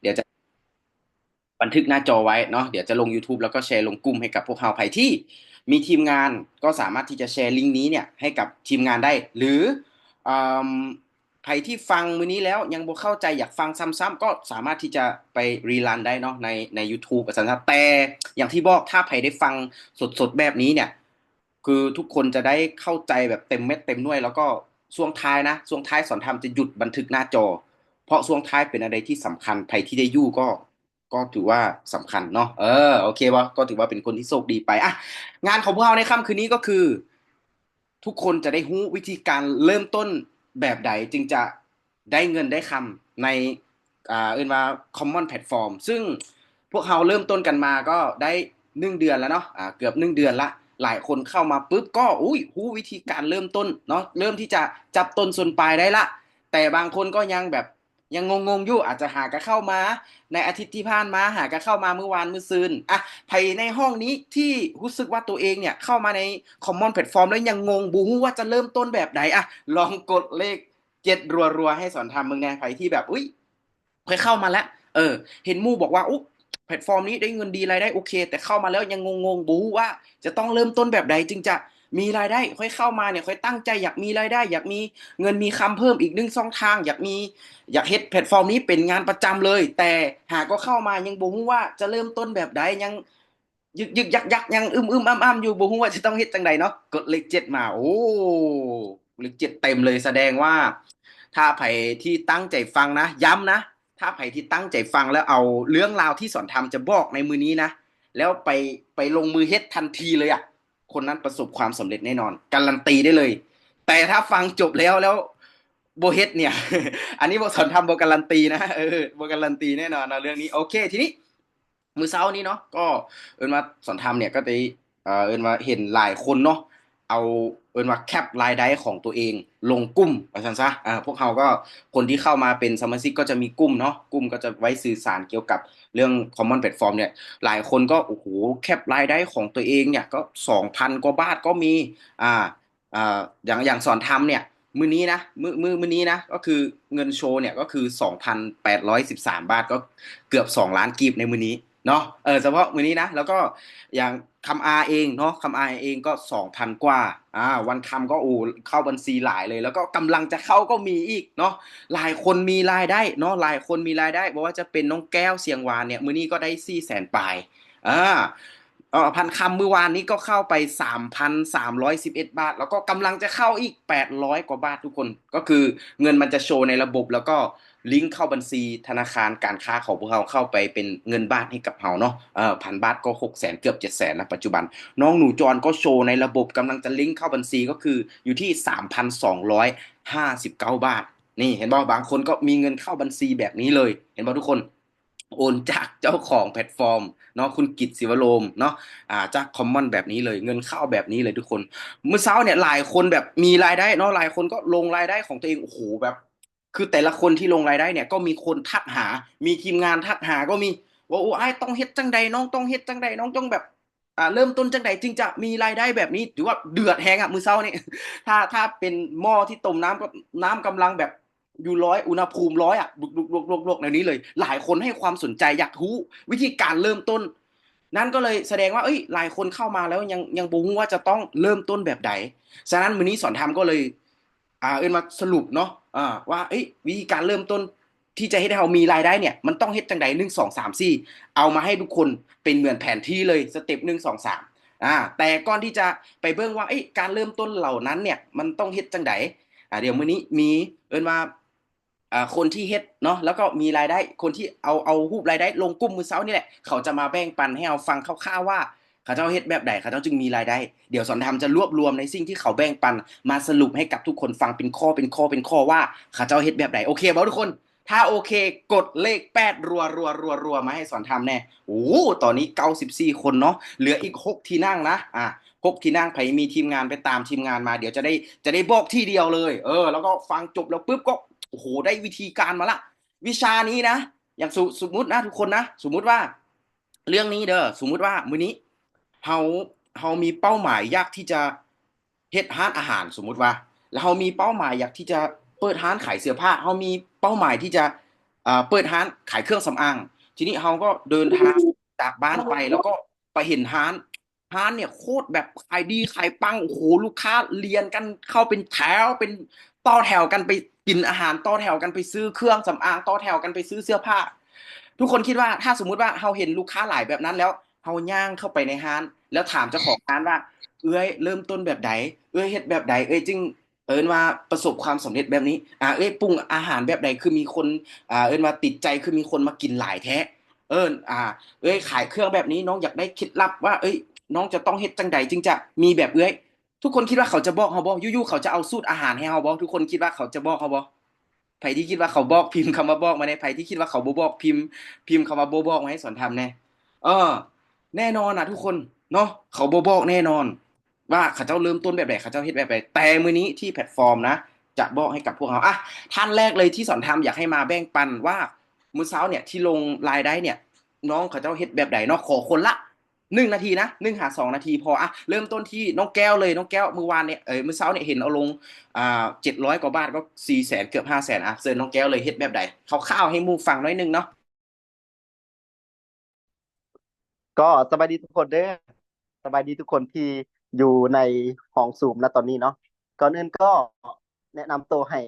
เดี๋ยวจะบันทึกหน้าจอไว้เนาะเดี๋ยวจะลง YouTube แล้วก็แชร์ลงกลุ่มให้กับพวกเราใครที่มีทีมงานก็สามารถที่จะแชร์ลิงก์นี้เนี่ยให้กับทีมงานได้หรืออืมใครที่ฟังมื้อนี้แล้วยังบ่เข้าใจอยากฟังซ้ำๆก็สามารถที่จะไปรีรันได้เนาะใน YouTube อาจารย์ครับแต่อย่างที่บอกถ้าใครได้ฟังสดๆแบบนี้เนี่ยคือทุกคนจะได้เข้าใจแบบเต็มเม็ดเต็มหน่วยแล้วก็ช่วงท้ายนะช่วงท้ายสอนธรรมจะหยุดบันทึกหน้าจอเพราะช่วงท้ายเป็นอะไรที่สำคัญใครที่ได้ยู่ก็ถือว่าสำคัญเนาะโอเควะก็ถือว่าเป็นคนที่โชคดีไปอ่ะงานของพวกเราในค่ำคืนนี้ก็คือทุกคนจะได้รู้วิธีการเริ่มต้นแบบใดจึงจะได้เงินได้คำในเรียกว่า common platform ซึ่งพวกเราเริ่มต้นกันมาก็ได้1 เดือนแล้วเนาะเกือบ1 เดือนละหลายคนเข้ามาปุ๊บก็อุ้ยรู้วิธีการเริ่มต้นเนาะเริ่มที่จะจับต้นชนปลายได้ละแต่บางคนก็ยังแบบยังงงๆอยู่อาจจะหากระเข้ามา ในอาทิตย์ที่ผ่านมาหากเข้ามาเมื่อวานมื้อซืนอ่ะไผในห้องนี้ที่รู้สึกว่าตัวเองเนี่ยเข้ามาใน Common Platform แล้วยังงงบูฮู้ว่าจะเริ่มต้นแบบไหนอ่ะลองกดเลข7รัวๆให้สอนทำมึงแน่ไผที่แบบอุ้ยเคยเข้ามาแล้วเห็นมู่บอกว่าอุ๊แพลตฟอร์มนี้ได้เงินดีรายได้โอเคแต่เข้ามาแล้วยังงงๆบูว่าจะต้องเริ่มต้นแบบใดจึงจะมีรายได้ค่อยเข้ามาเนี่ยค่อยตั้งใจอยากมีรายได้อยากมีเงินมีคำเพิ่มอีก1 ช่องทางอยากเฮ็ดแพลตฟอร์มนี้เป็นงานประจำเลยแต่หากก็เข้ามายังบ่ฮู้ว่าจะเริ่มต้นแบบใดยังยึกยึกยักยักยังอ้ำอยู่บ่ฮู้ว่าจะต้องเฮ็ดจังใดเนาะกดเลขเจ็ดมาโอ้เลขเจ็ดเต็มเลยแสดงว่าถ้าไผที่ตั้งใจฟังนะย้ำนะถ้าไผที่ตั้งใจฟังแล้วเอาเรื่องราวที่สอนทำจะบอกในมือนี้นะแล้วไปลงมือเฮ็ดทันทีเลยอ่ะคนนั้นประสบความสำเร็จแน่นอนการันตีได้เลย แต่ถ้าฟังจบแล้วโบเฮ็ดเนี่ยอันนี้บทสอนทำโบการันตีนะโบการันตีแน่นอนนะเรื่องนี้โอเคทีนี้มือเช้านี้เนาะก็เอินว่าสอนทำเนี่ยก็ได้เอินว่าเห็นหลายคนเนาะเอาเอินว่าแคปรายได้ของตัวเองลงกลุ่มว่าซั่นซะพวกเขาก็คนที่เข้ามาเป็นสมาชิกก็จะมีกลุ่มเนาะกลุ่มก็จะไว้สื่อสารเกี่ยวกับเรื่อง common platform เนี่ยหลายคนก็โอ้โหแคปรายได้ของตัวเองเนี่ยก็2,000 กว่าบาทก็มีอ่า อย่างสอนทำเนี่ยมือนี้นะมือนี้นะก็คือเงินโชว์เนี่ยก็คือ2,813 บาทก็เกือบ2 ล้านกีบในมือนี้เนาะเฉพาะมือนี้นะแล้วก็อย่างคำอาเองเนาะคำอาเองก็2,000 กว่าวันคำก็โอ้เข้าบัญชีหลายเลยแล้วก็กำลังจะเข้าก็มีอีกเนาะหลายคนมีรายได้เนาะหลายคนมีรายได้บอกว่าจะเป็นน้องแก้วเสียงหวานเนี่ยมือนี้ก็ได้400,000ปลายอ่า พันคำเมื่อวานนี้ก็เข้าไป3,311 บาทแล้วก็กำลังจะเข้าอีก800 กว่าบาททุกคนก็คือเงินมันจะโชว์ในระบบแล้วก็ลิงก์เข้าบัญชีธนาคารการค้าของพวกเราเข้าไปเป็นเงินบาทให้กับเราเนาะ1,000 บาทก็600,000เกือบ700,000นะปัจจุบันน้องหนูจรก็โชว์ในระบบกำลังจะลิงก์เข้าบัญชีก็คืออยู่ที่3,259 บาทนี่เห็นบ่บางคนก็มีเงินเข้าบัญชีแบบนี้เลยเห็นบ่ทุกคนโอนจากเจ้าของแพลตฟอร์มเนาะคุณกิตศิวโรมเนาะ จากคอมมอนแบบนี้เลยเงินเข้าแบบนี้เลยทุกคนเมื่อเช้าเนี่ยหลายคนแบบมีรายได้เนาะหลายคนก็ลงรายได้ของตัวเองโอ้โหแบบคือแต่ละคนที่ลงรายได้เนี่ยก็มีคนทักหามีทีมงานทักหาก็มีว่าโอ้ไอ้ต้องเฮ็ดจังใดน้องต้องเฮ็ดจังใดน้องต้องแบบเริ่มต้นจังใดจึงจะมีรายได้แบบนี้ถือว่าเดือดแฮงอ่ะมื้อเช้านี่ถ้าเป็นหม้อที่ต้มน้ำก็น้ำกำลังแบบอยู่ร้อยอุณหภูมิร้อยอ่ะลุกในนี้เลยหลายคนให้ความสนใจอยากรู้วิธีการเริ่มต้น นั่นก็เลยแสดงว่าเอ้ยหลายคนเข้ามาแล้วยังบ่ฮู้ว่าจะต้องเริ่มต้นแบบใดฉะนั้นมื้อนี้สอนธรรมก็เลยเอิ้นมาสรุปเนาะว่าเอ้ยวิธีการเริ่มต้นที่จะเฮ็ดให้เรามีรายได้เนี่ยมันต้องเฮ็ดจังใด1 2 3 4เอามาให้ทุกคนเป็นเหมือนแผนที่เลยสเต็ป1 2 3แต่ก่อนที่จะไปเบิ่งว่าเอ้ยการเริ่มต้นเหล่านั้นเนี่ยมันต้องเฮ็ดจังใดเดี๋ยวมื้อนี้มีเอิ้นว่าคนที่เฮ็ดเนาะแล้วก็มีรายได้คนที่เอารูปรายได้ลงกลุ่มมื้อเช้านี่แหละเขาจะมาแบ่งปันให้เราฟังคร่าวๆว่าเขาเจ้าเฮ็ดแบบใดเขาเจ้าจึงมีรายได้เดี๋ยวสอนธรรมจะรวบรวมในสิ่งที่เขาแบ่งปันมาสรุปให้กับทุกคนฟังเป็นข้อเป็นข้อเป็นข้อว่าเขาเจ้าเฮ็ดแบบใดโอเคบ่ทุกคนถ้าโอเคกดเลข8รัวๆๆๆมาให้สอนธรรมแน่โอ้ตอนนี้94คนเนาะเหลืออีก6ที่นั่งนะ6ที่นั่งไผมีทีมงานไปตามทีมงานมาเดี๋ยวจะได้บอกที่เดียวเลยแล้วก็ฟังจบแล้วปุ๊บก็ โอ้โหได้วิธีการมาละวิชานี้นะอย่างสมมุตินะทุกคนนะสมมุติว่าเรื่องนี้เด้อสมมุติว่ามื้อนี้เฮาเฮามีเป้าหมายอยากที่จะเฮ็ดร้านอาหารสมมุติว่าแล้วเฮามีเป้าหมายอยากที่จะเปิดร้านขายเสื้อผ้าเฮามีเป้าหมายที่จะ เปิดร้านขายเครื่องสำอางทีนี้เราก็เดินทางจากบ้านไปแล้วก็ไปเห็นร้านเนี่ยโคตรแบบขายดีขายปังโอ้โหลูกค้าเรียนกันเข้าเป็นแถวเป็นต่อแถวกันไปกินอาหารต่อแถวกันไปซื้อเครื่องสำอางต่อแถวกันไปซื้อเสื้อผ้าทุกคนคิดว่าถ้าสมมุติว่าเราเห็นลูกค้าหลายแบบนั้นแล้วเราย่างเข้าไปในร้านแล้วถามเจ้าของร้านว่าเอ้ยเริ่มต้นแบบใดเอ้ยเฮ็ดแบบใดเอ้ยจึงเอิ้นว่าประสบความสำเร็จแบบนี้เอ้ยปรุงอาหารแบบใดคือมีคนเอิ้นว่าติดใจคือมีคนมากินหลายแท้เอิ้นเอ้ยขายเครื่องแบบนี้น้องอยากได้เคล็ดลับว่าเอ้ยน้องจะต้องเฮ็ดจังใดจึงจะมีแบบเอ้ยทุกคนคิดว่าเขาจะบอกเขาบ่อยู่ๆเขาจะเอาสูตรอาหารให้เราบ่ทุกคนคิดว่าเขาจะบอกเขาบ่ไผที่คิดว่าเขาบอกพิมพ์คำว่าบอกมาในไผที่คิดว่าเขาบ่บอกพิมพ์คำว่าบ่บอกมาให้สอนทำแน่เออแน่นอนทุกคนเนาะเขาบ่บอกแน่นอนว่าเขาเจ้าเริ่มต้นแบบไหนเขาเจ้าเฮ็ดแบบไหนแต่มื้อนี้ที่แพลตฟอร์มนะจะบอกให้กับพวกเราท่านแรกเลยที่สอนทำอยากให้มาแบ่งปันว่ามื้อเช้าเนี่ยที่ลงรายได้เนี่ยน้องเขาเจ้าเฮ็ดแบบไหนเนาะขอคนละ1 นาทีนะ1 หา 2 นาทีพอเริ่มต้นที่น้องแก้วเลยน้องแก้วเมื่อวานเนี่ยมื้อเช้าเนี่ยเห็นเอาลง700 กว่าบาทก็400,000เกือบ500,000เซิร์นน้องแก้วเลยเฮ็ดแบบใดคร่าวๆให้หมู่ฟังหน่อยนึงเนาะก็สบายดีทุกคนเด้อสบายดีทุกคนที่อยู่ในห้องซูมนะตอนนี้เนาะก่อนอื่นก็แนะนำตัวให้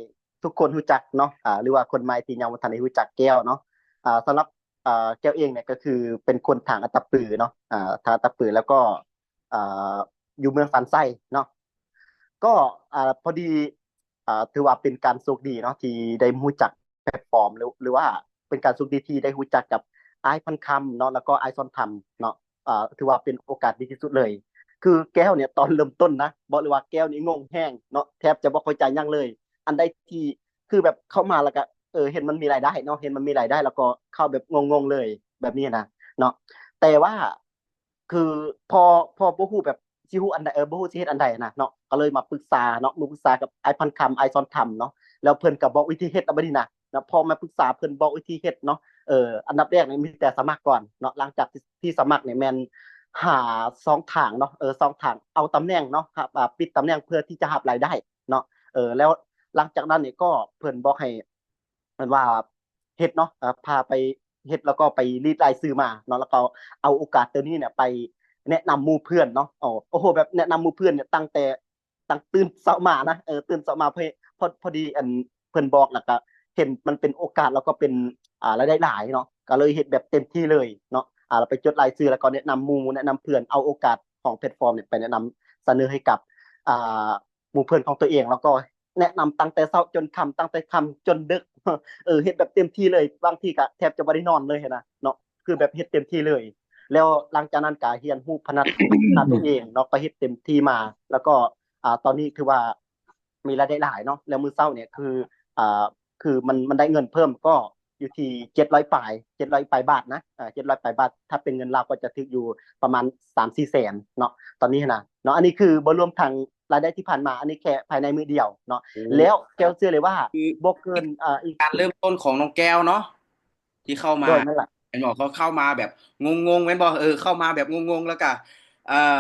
ทุกคนรู้จักเนาะหรือว่าคนใหม่ที่ยังไม่ทันได้รู้จักแก้วเนาะสำหรับแก้วเองเนี่ยก็คือเป็นคนทางอัตตปือเนาะทางอัตตปือแล้วก็อ่าอยู่เมืองสันไส้เนาะก็พอดีถือว่าเป็นการโชคดีเนาะที่ได้รู้จักแพลตฟอร์มหรือว่าเป็นการโชคดีที่ได้รู้จักกับไอซ์พันคำเนาะแล้วก็ไอซ์ซอนทำเนาะ ถือว่าเป็นโอกาสดีที่สุดเลยคือแก้วเนี่ยตอนเริ่มต้นนะบอกเลยว่าแก้วนี่งงแห้งเนาะแทบจะบ่เข้าใจหยังเลยอันใดที่คือแบบเข้ามาแล้วก็เห็นมันมีรายได้เนาะเห็นมันมีรายได้แล้วก็เข้าแบบงงๆเลยแบบนี้นะเนาะแต่ว่าคือพอพอบ่ฮู้แบบสิฮู้อันใดบ่ฮู้สิเฮ็ดอันใดนะเนาะก็เลยมาปรึกษาเนาะมาปรึกษากับไอ้พันคำไอ้ซอนทำเนาะแล้วเพิ่นก็บอกวิธีเฮ็ดเอาบัดนี้นะพอมาปรึกษาเพิ่นบอกวิธีเฮ็ดเนาะ อันดับแรกเนี่ยมีแต่สมัครก่อนเนาะหลังจากที่สมัครเนี่ยแมนหา2 ทางเนาะ2 ทางเอาตำแหน่งเนาะครับปิดตำแหน่งเพื่อที่จะหารายได้เนาะแล้วหลังจากนั้นเนี่ยก็เพิ่นบอกให้เพิ่นว่าเฮ็ดเนาะพาไปเฮ็ดแล้วก็ไปรีดรายชื่อมาเนาะแล้วก็เอาโอกาสตัวนี้เนี่ยไปแนะนำหมู่เพื่อนเนาะโอ้โหแบบแนะนำหมู่เพื่อนเนี่ยตั้งตื่นเช้ามานะตื่นเช้ามาพอดีอันเพิ่นบอกแล้วก็เห็นมันเป็นโอกาสแล้วก็เป็น รายได้หลายเนาะก็เลยเฮ็ดแบบเต็มที่เลยเนาะเราไปจดรายชื่อแล้วก็แนะนำหมู่แนะนำเพื่อนเอาโอกาสของแพลตฟอร์มเนี่ยไปแนะนำเสนอให้กับอ่าหมู่เพื่อนของตัวเองแล้วก็แนะนำตั้งแต่เช้าจนค่ำตั้งแต่ค่ำจนดึกเฮ็ดแบบเต็มที่เลยบางทีก็แทบจะบ่ได้นอนเลยนะเนาะคือแบบเฮ็ดเต็มที่เลยแล้วหลังจากนั้นก็เรียนรู้พัฒนาตัวเองเนาะก็เฮ็ดเต็มที่มาแล้วก็ตอนนี้คือว่ามีรายได้หลายเนาะแล้วมื้อเช้าเนี่ยอ่า คือมันได้เงินเพิ่มก็อยู่ที่700 ปลาย700 ปลายบาทนะ700 ปลายบาทถ้าเป็นเงินเราก็จะถึงอยู่ประมาณ3-4 แสนเนาะตอนนี้นะเนาะอันนี้คือบรวมทางรายได้ที่ผ่านมาอันนี้แค่ภายในมือเดียวเนาะโอ้แล้วแก้วเชื่อเลยว่าคือบอกเกินอีกการเริ่มต้นของน้องแก้วเนาะที่เข้ามาโดยนั่นแหละเห็นบอกเขาเข้ามาแบบงงๆแม่นบอกเข้ามาแบบงงๆแล้วก็เอ่อ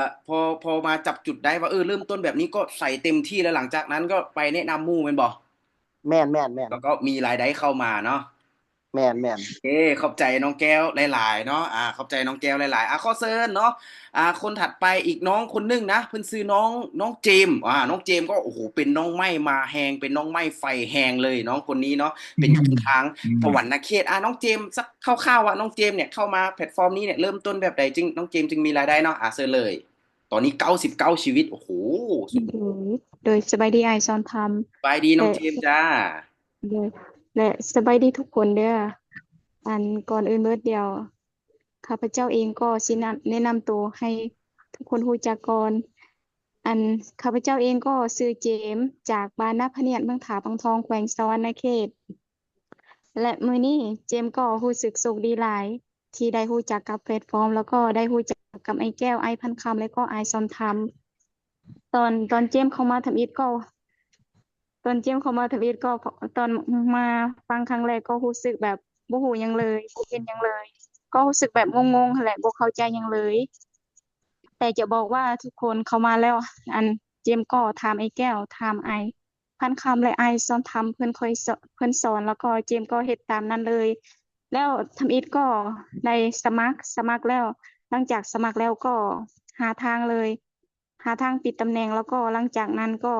พอมาจับจุดได้ว่าเริ่มต้นแบบนี้ก็ใส่เต็มที่แล้วหลังจากนั้นก็ไปแนะนำหมู่แม่นบอกแม่นแล้วก็มีรายได้เข้ามาเนาะ แม่นเอ้ขอบใจน้องแก้วหลายๆเนาะขอบใจน้องแก้วหลายๆข้อเซิร์นเนาะคนถัดไปอีกน้องคนหนึงนะเพิ่นซื้อน้องเจมส์น้องเจมส์ก็โอ้โหเป็นน้องไม้มาแหงเป็นน้องไม้ไฟแหงเลยน้องคนนี้เนาะเป็นคนทางสวรรณเขตน้องเจมส์สักคร่าวๆน้องเจมส์เนี่ยเข้ามาแพลตฟอร์มนี้เนี่ยเริ่มต้นแบบใดจึงน้องเจมส์จึงมีรายได้เนาะเซิร์นเลยตอนนี้99 ชีวิตโอ้โหสุดโดยโดยสบายดีไอซอนทสบายดีำและน้องเจมส์จ้าโดยและสบายดีทุกคนเด้ออันก่อนอื่นเบิดเดียวข้าพเจ้าเองก็สิแนะนำตัวให้ทุกคนรู้จักก่อนอันข้าพเจ้าเองก็ชื่อเจมส์จากบ้านนาพะเนียดเมืองผาปังทองแขวงสะหวรรณเขตและมื้อนี้เจมส์ก็รู้สึกโชคดีหลายที่ได้รู้จักกับแพลตฟอร์มแล้วก็ได้รู้จักกับไอ้แก้วไอ้พันคำแล้วก็ไอ้ซอนทำตอนเจมส์เข้ามาทำอิฐก็ ตอนเจมส์เข้ามาทวิตก็ตอนมาฟังครั้งแรกก็รู้สึกแบบบ่ฮู้หยังเลยบ่เห็นหยังเลยก็รู้สึกแบบงงๆหั้นแหละบ่เข้าใจหยังเลยแต่จะบอกว่าทุกคนเข้ามาแล้วอันเจมส์ก็ถามไอ้แก้วถามไอ พันคำและไอสอนทำเพิ่นค่อยเพิ่นสอนแล้วก็เจมส์ก็เฮ็ดตามนั้นเลย แล้วทำอิฐก็ได้สมัครแล้ว หลังจากสมัครแล้วก็หาทางเลย หาทางปิดตำแหน่งแล้วก็หลังจากนั้นก็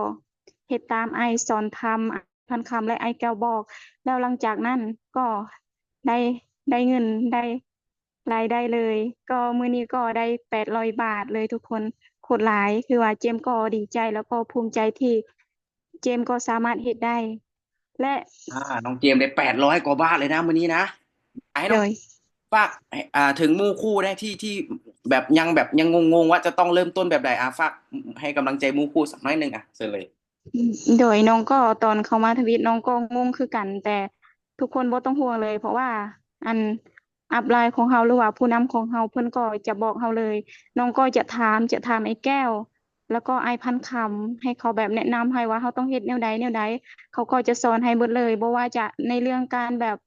เฮ็ดตามไอสอนทำพันคำและไอแก้วบอก แล้วหลังจากนั้นก็ได้ได้เงินได้รายได้เลย ก็มื้อนี้ก็ได้800 บาทเลยทุกคนโคตรหลายคือว่าเจมส์ก็ดีใจแล้วก็ภูมิใจที่เจมส์ก็สามารถเฮ็ดได้ และน้องเจมส์ได้800 กว่าบาทเลยนะมื้อนี้นะให้น้องโดย ฝากถึงหมู่คู่ได้ที่แบบยังงงๆว่าจะต้องเริ่มต้นแบบใดฝากให้กำลังใจหมู่คู่สักหน่อยหนึงเชิญเลยโดยน้องก็ตอนเข้ามาทวิตน้องก็งงคือกัน แต่ทุกคนบ่ต้องห่วงเลย เพราะว่าอันอัปไลน์ของเราหรือว่าผู้นำของเราเพิ่นก็จะบอกเราเลย น้องก็จะถามไอ้แก้ว แล้วก็ไอ้พันคำให้เขาแบบแนะนำให้ว่าเราต้องเฮ็ดแนวใดเขาก็จะสอนให้เบิดเลยบ่ว่าจะในเรื่องการแบบ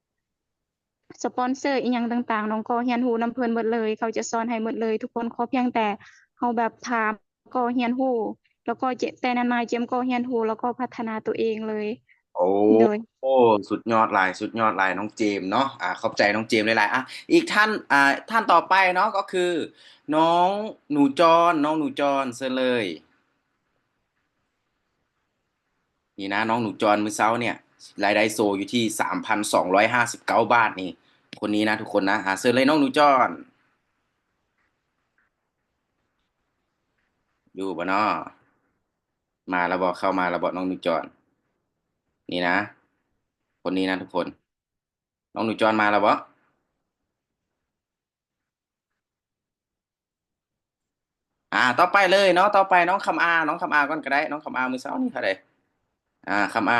สปอนเซอร์อิหยังต่างๆน้องก็เรียนรู้นำเพิ่นเบิดเลย เขาจะสอนให้หมดเลย ทุกคนขอเพียงแต่เราแบบถามก็เรียนรู้ แล้วก็แต่นานมาเจมก็เรียนรู้แล้วก็พัฒนาตัวเองเลยโอ้โดยโอ้สุดยอดหลายน้องเจมส์เนาะขอบใจน้องเจมส์หลายๆอีกท่านต่อไปเนาะก็คือน้องน้องหนูจรเชิญเลยนี่นะน้องหนูจรมื้อเช้าเนี่ยรายได้โซอยู่ที่3,259 บาทนี่คนนี้นะทุกคนนะเชิญเลยน้องหนูจรอยู่บ่เนาะมาแล้วบ่เข้ามาแล้วบ่น้องหนูจรนี่นะคนนี้นะทุกคนน้องหนูจรมาแล้วบ่ต่อไปเลยเนาะต่อไปน้องคำอาก่อนก็ได้น้องคำอามื้อเช้านี่เท่าใดคำอ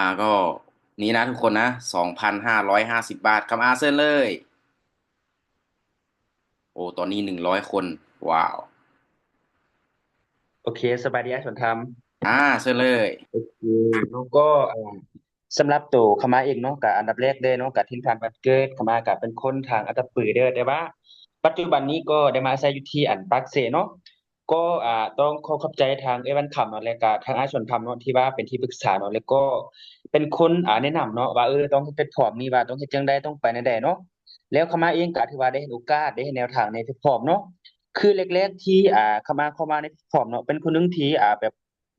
าก็นี่นะทุกคนนะ2,550 บาทคำอาเชิญเลยโอ้ตอนนี้100 คนว้าวโอเคสบายดีสวนธรรมเชิญเลยโอเคเนาะก็สำหรับตัวขมาเองเนาะก็อันดับแรกเลยเนาะก็ถิ่นฐานบ้านเกิดขมาก็เป็นคนทางอัตตปือเด้อแต่ว่าปัจจุบันนี้ก็ได้มาอาศัยอยู่ที่อันปากเสเนาะก็ต้องขอบใจทางเอวันคำเนาะแล้วก็ทางอาชวนธรรมเนาะที่ว่าเป็นที่ปรึกษาเนาะแล้วก็เป็นคนแนะนำเนาะว่าต้องเฮ็ดแพลตฟอร์มนี้ว่าต้องเฮ็ดจั่งใดต้องไปแนวใดเนาะแล้วขมาเองก็ถือว่าได้เห็นโอกาสได้เห็นแนวทางในแพลตฟอร์มเนาะ คือแรกๆที่เข้ามาในแพลตฟอร์มเนาะเป็นคนหนึงที่แบบ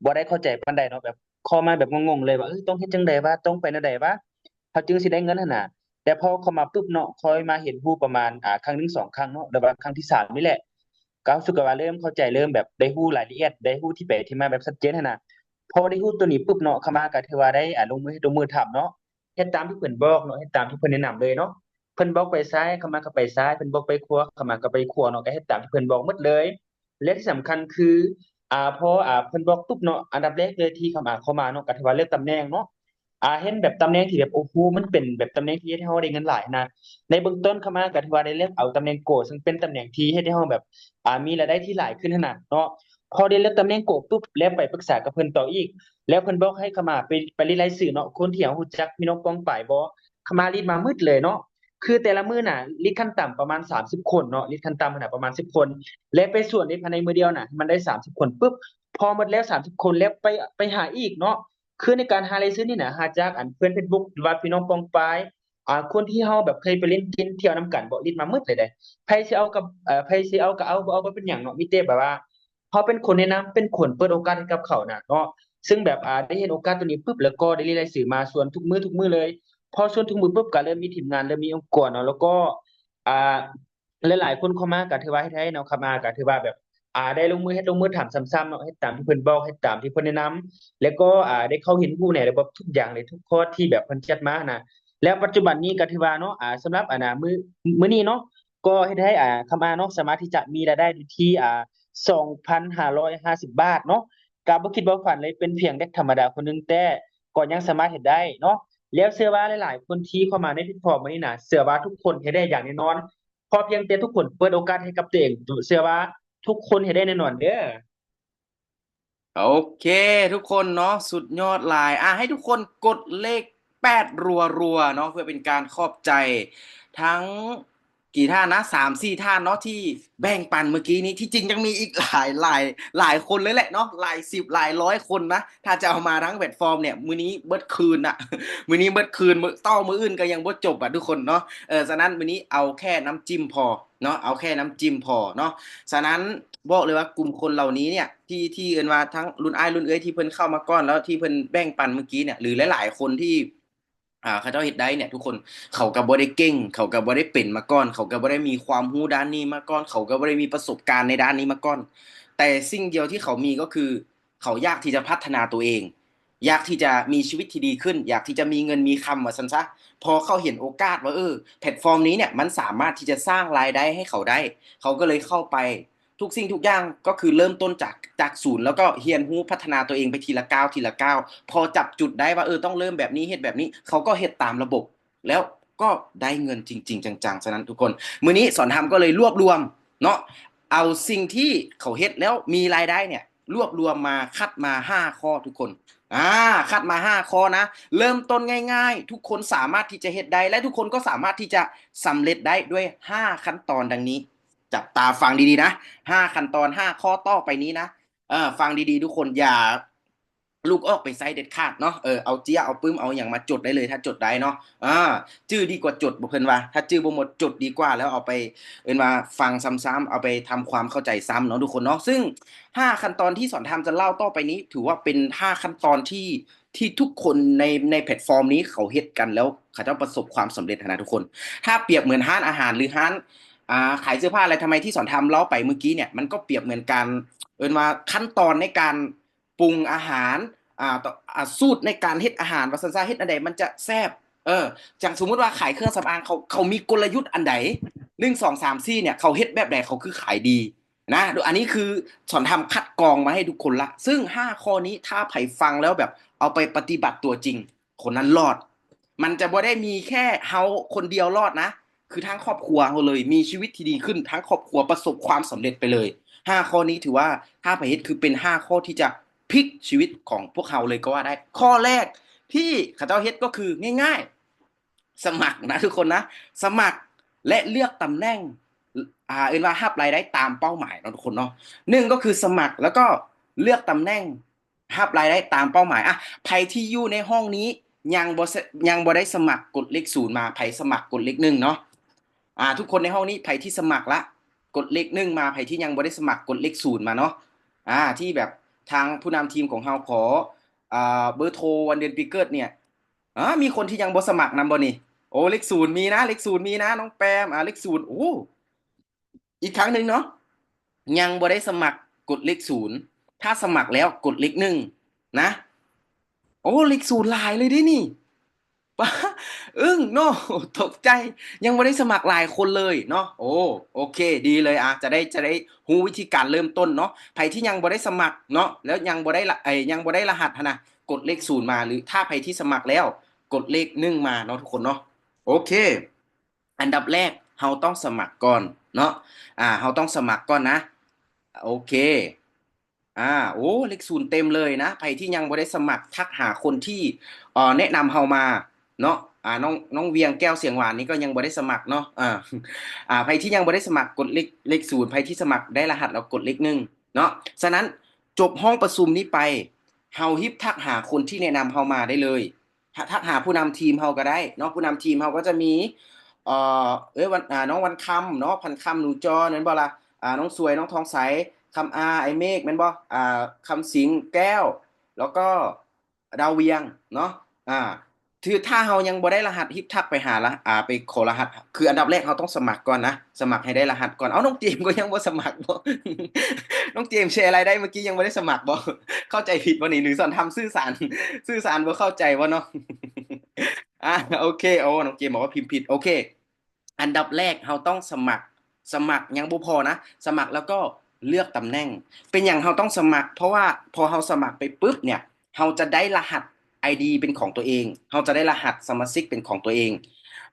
บ่ได้เข้าใจปานใดเนาะแบบเข้ามาแบบงงๆเลยว่าต้องเฮ็ดจั่งใดวะต้องไปแนวใดวะเขาจึงสิได้เงินหั่นน่ะแต่พอเข้ามาปุ๊บเนาะค่อยมาเห็นรูปประมาณครั้งหนึ่ง2ครั้งเนาะแล้วว่าครั้งที่3นี่แหละก็รู้สึกว่าเริ่มเข้าใจเริ่มแบบได้รู้รายละเอียดได้รู้ที่ไปที่มาแบบชัดเจนหั่นน่ะพอได้รู้ตัวนี้ปุ๊บเนาะเข้ามาก็ถือว่าได้ลงมือทำเนาะเฮ็ดตามที่เพิ่นบอกเนาะเฮ็ดตามที่เพิ่นแนะนำเลยเนาะเพิ่นบอกไปซ้ายเข้ามาก็ไปซ้ายเพิ่นบอกไปขวาเข้ามาก็ไปขวาเนาะก็เฮ็ดตามที่เพิ่นบอกหมดเลย และที่สำคัญคือพอเพิ่นบอกปุ๊บเนาะอันดับแรกเลยที่เข้ามาเนาะก็ถือว่าเลือกตำแหน่งเนาะเห็นแบบตำแหน่งที่แบบโอ้โฮมันเป็นแบบตำแหน่งที่เฮ็ดให้เราได้เงินหลายนะในเบื้องต้นเข้ามาก็ถือว่าได้เลือกเอาตำแหน่งโกซึ่งเป็นตำแหน่งที่เฮ็ดให้เราแบบมีรายได้ที่หลายขึ้นหั้นน่ะเนาะพอได้เลือกตำแหน่งโกปุ๊บแล้วไปปรึกษากับเพิ่นต่ออีกแล้วเพิ่นบอกให้เข้ามาไปรีดรายชื่อเนาะคนที่เรารู้จักพี่น้องป้องปายบ่เข้ามารีดมาหมดเลยเนาะคือแต่ละมื้อน่ะรีดขั้นต่ำประมาณ30คนเนาะรีดขั้นต่ำน่ะประมาณ10คน และไปส่วนในภายในมือเดียวน่ะมันได้30คนปุ๊บพอหมดแล้ว30คนแล้วไปหาอีกเนาะคือในการหารายชื่อนี่น่ะหาจากอันเพื่อน Facebook หรือว่าพี่น้องปองปายคนที่เฮาแบบเคยไปเล่นกินเที่ยวนํกันบ่ลิดมาหมดเลยเด้ไผสิเอากับไผสิเอาก็เอาบ่เอาบ่เป็นหยังเนาะมีแต่แบบว่าเฮาเป็นคนแนะนำเป็นคนเปิดโอกาสให้กับเขาน่ะเนาะซึ่งแบบได้เห็นโอกาสตัวนี้ปุ๊บแล้วก็ได้เรียนรายชื่อมาส่วนทุกมื้อเลยพอส่วนทุกมื้อปุ๊บก็เริ่มมีทีมงานเริ่มมีองค์กรเนาะแล้วก็อ่า หลายๆคนเข้ามาก็ถือว่าเฮ็ดให้เนาะเข้ามาก็ถือว่าแบบได้ลงมือทำซ้ำๆเนาะเฮ็ดตามที่เพิ่นบอกเฮ็ดตามที่เพิ่นแนะนำแล้วก็ได้เข้าเห็นรู้ในระบบทุกอย่างเลยทุกข้อที่แบบเพิ่นจัดมาน่ะแล้วปัจจุบันนี้ก็ถือว่าเนาะสำหรับมื้อนี้เนาะก็เฮ็ดให้เข้ามาเนาะสามารถที่จะมีรายได้อยู่ที่2,550บาทเนาะก็บ่คิดบ่ฝันเลยเป็นเพียงเด็กธรรมดาคนหนึงแต่ก็ยังสามารถเฮ็ดได้เนาะแล้วเชื่อว่าหลายๆคนที่เข้ามาในแพลตฟอร์มอันนี้น่ะเชื่อว่าทุกคนเฮ็ดได้อย่างแน่นอน พอเพียงแต่ทุกคนเปิดโอกาสให้กับตัวเองเชื่อว่าทุกคนเฮ็ดได้แน่นอนเด้อโอเคทุกคนเนาะสุดยอดหลายให้ทุกคนกดเลข8รัวๆเนาะเพื่อเป็นการขอบใจทั้ง กี่ท่านนะ3-4ท่านเนาะที่แบ่งปันเมื่อกี้นี้ที่จริงยังมีอีกหลายคนเลยแหละเนาะหลายสิบหลายร้อยคนนะถ้าจะเอามาทั้งแพลตฟอร์มเนี่ยมื้อนี้เบิดคืนน่ะ มื้อนี้เบิดคืนมื้ออื่นก็ยังบ่จบอ่ะทุกคนเนาะฉะนั้นมื้อนี้เอาแค่น้ำจิ้มพอเนาะเอาแค่น้ำจิ้มพอเนาะฉะนั้นบอกเลยว่ากลุ่มคนเหล่านี้เนี่ยที่เอิ้นว่าทั้งรุ่นอ้ายรุ่นเอื้อยที่เพิ่นเข้ามาก่อนแล้วที่เพิ่นแบ่งปันเมื่อกี้เนี่ยหรือหลายๆคนที่เขาเจ้าเฮ็ดได้เนี่ยทุกคนเขาก็บ่ได้เก่งเขาก็บ่ได้เป็นมาก่อนเขาก็บ่ได้มีความรู้ด้านนี้มาก่อนเขาก็บ่ได้มีประสบการณ์ในด้านนี้มาก่อนแต่สิ่งเดียวที่เขามีก็คือเขาอยากที่จะพัฒนาตัวเองอยากที่จะมีชีวิตที่ดีขึ้นอยากที่จะมีเงินมีคำว่าซั่นซะพอเขาเห็นโอกาสว่าแพลตฟอร์มนี้เนี่ยมันสามารถที่จะสร้างรายได้ให้เขาได้เขาก็เลยเข้าไปทุกสิ่งทุกอย่างก็คือเริ่มต้นจากศูนย์แล้วก็เรียนรู้พัฒนาตัวเองไปทีละก้าวทีละก้าวพอจับจุดได้ว่าต้องเริ่มแบบนี้เฮ็ดแบบนี้เขาก็เฮ็ดตามระบบแล้วก็ได้เงินจริงๆจังๆฉะนั้นทุกคนมื้อนี้สอนธรรมก็เลยรวบรวมเนาะเอาสิ่งที่เขาเฮ็ดแล้วมีรายได้เนี่ยรวบรวมมาคัดมา5ข้อทุกคนคัดมา5ข้อนะเริ่มต้นง่ายๆทุกคนสามารถที่จะเฮ็ดได้และทุกคนก็สามารถที่จะสำเร็จได้ด้วย5ขั้นตอนดังนี้จับตาฟังดีๆนะ5ขั้นตอน5ข้อต่อไปนี้นะฟังดีๆทุกคนอย่าลูกออกไปไซเด็ดขาดเนาะเอาเจี้ยเอาปึ้มเอาอย่างมาจดได้เลยถ้าจดได้เนาะจื้อดีกว่าจดบ่เพิ่นว่าถ้าจื้อบ่หมดจดดีกว่าแล้วเอาไปว่าฟังซ้ำๆเอาไปทำความเข้าใจซ้ำเนาะทุกคนเนาะซึ่ง5ขั้นตอนที่สอนธรรมจะเล่าต่อไปนี้ถือว่าเป็น5ขั้นตอนที่ทุกคนในแพลตฟอร์มนี้เขาเฮ็ดกันแล้วเขาจะประสบความสำเร็จนะทุกคนถ้าเปรียบเหมือนร้านอาหารหรือร้านขายเสื้อผ้าอะไรทำไมที่สอนธรรมเล่าไปเมื่อกี้เนี่ยมันก็เปรียบเหมือนการว่าขั้นตอนในการปรุงอาหารสูตรในการเฮ็ดอาหารว่าซั่นซะเฮ็ดอันใดมันจะแซ่บจังสมมุติว่าขายเครื่องสำอางเขามีกลยุทธ์อันใด1 2 3 4เนี่ยเขาเฮ็ดแบบใดเขาคือขายดีนะอันนี้คือสอนทำคัดกรองมาให้ทุกคนละซึ่ง5ข้อนี้ถ้าไผฟังแล้วแบบเอาไปปฏิบัติตัวจริงคนนั้นรอดมันจะบ่ได้มีแค่เฮาคนเดียวรอดนะคือทั้งครอบครัวเฮาเลยมีชีวิตที่ดีขึ้นทั้งครอบครัวประสบความสำเร็จไปเลย5ข้อนี้ถือว่าถ้าไผเฮ็ดคือเป็น5ข้อที่จะพลิกชีวิตของพวกเราเลยก็ว่าได้ข้อแรกที่เขาเจ้าเฮ็ดก็คือง่ายๆสมัครนะทุกคนนะสมัครและเลือกตำแหน่งว่ารับรายได้ตามเป้าหมายเนาะทุกคนเนาะ1ก็คือสมัครแล้วก็เลือกตำแหน่งรับรายได้ตามเป้าหมายไผที่อยู่ในห้องนี้ยังบ่ได้สมัครกดเลข0มาไผสมัครกดเลข1เนาะทุกคนในห้องนี้ไผที่สมัครละกดเลข1มาไผที่ยังบ่ได้สมัครกดเลข0มาเนาะที่แบบทางผู้นำทีมของเราขอเบอร์โทรวันเดือนปีเกิดเนี่ยมีคนที่ยังบ่สมัครนำบ่นี่โอ้เลข0มีนะเลข0มีนะน้องแปมเลข0โอ้อีกครั้งหนึ่งเนาะยังบ่ได้สมัครกดเลข0ถ้าสมัครแล้วกดเลข1นะโอ้เลข0หลายเลยดินี่ป้าเนาะตกใจยังบ่ได้สมัครหลายคนเลยเนาะโอเคดีเลยจะได้รู้วิธีการเริ่มต้นเนาะไผที่ยังบ่ได้สมัครเนาะแล้วยังบ่ได้ยังบ่ได้รหัสนะกดเลข0มาหรือถ้าไผที่สมัครแล้วกดเลข1มาเนาะทุกคนเนาะโอเคอันดับแรกเราต้องสมัครก่อนเนาะเราต้องสมัครก่อนนะโอเคโอ้เลข0เต็มเลยนะไผที่ยังบ่ได้สมัครทักหาคนที่แนะนำเรามาเนาะน้องเวียงแก้วเสียงหวานนี่ก็ยังบ่ได้สมัครเนาะไผที่ยังบ่ได้สมัครกดเลข0ไผที่สมัครได้รหัสแล้วกดเลข1เนาะฉะนั้นจบห้องประชุมนี้ไปเฮารีบทักหาคนที่แนะนำเรามาได้เลยทักหาผู้นำทีมเราก็ได้เนาะผู้นำทีมเราก็จะมีวันน้องวันคำเนาะพันคำหนูจอนั่นบ่ล่ะน้องสวยน้องทองใสคำไอเมฆแม่นบ่คำสิงแก้วแล้วก็ดาวเวียงเนาะคือถ้าเฮายังบ่ได้รหัสรีบทักไปหาละไปขอรหัสคืออันดับแรกเฮาต้องสมัครก่อนนะสมัครให้ได้รหัสก่อนน้องเจมส์ก็ยังบ่สมัครบ่น้องเจมส์แชร์รายได้เมื่อกี้ยังบ่ได้สมัครบ่เข้าใจผิดบ่นี่หรือสอนทำสื่อสารบ่เข้าใจบ่เนาะโอเคน้องเจมส์บอกว่าพิมพ์ผิดโอเคอันดับแรกเราต้องสมัครยังบ่พอนะสมัครแล้วก็เลือกตำแหน่งเป็นหยังเราต้องสมัครเพราะว่าพอเราสมัครไปปึ๊บเนี่ยเราจะได้รหัส ID เป็นของตัวเองเราจะได้รหัสสมาชิกเป็นของตัวเอง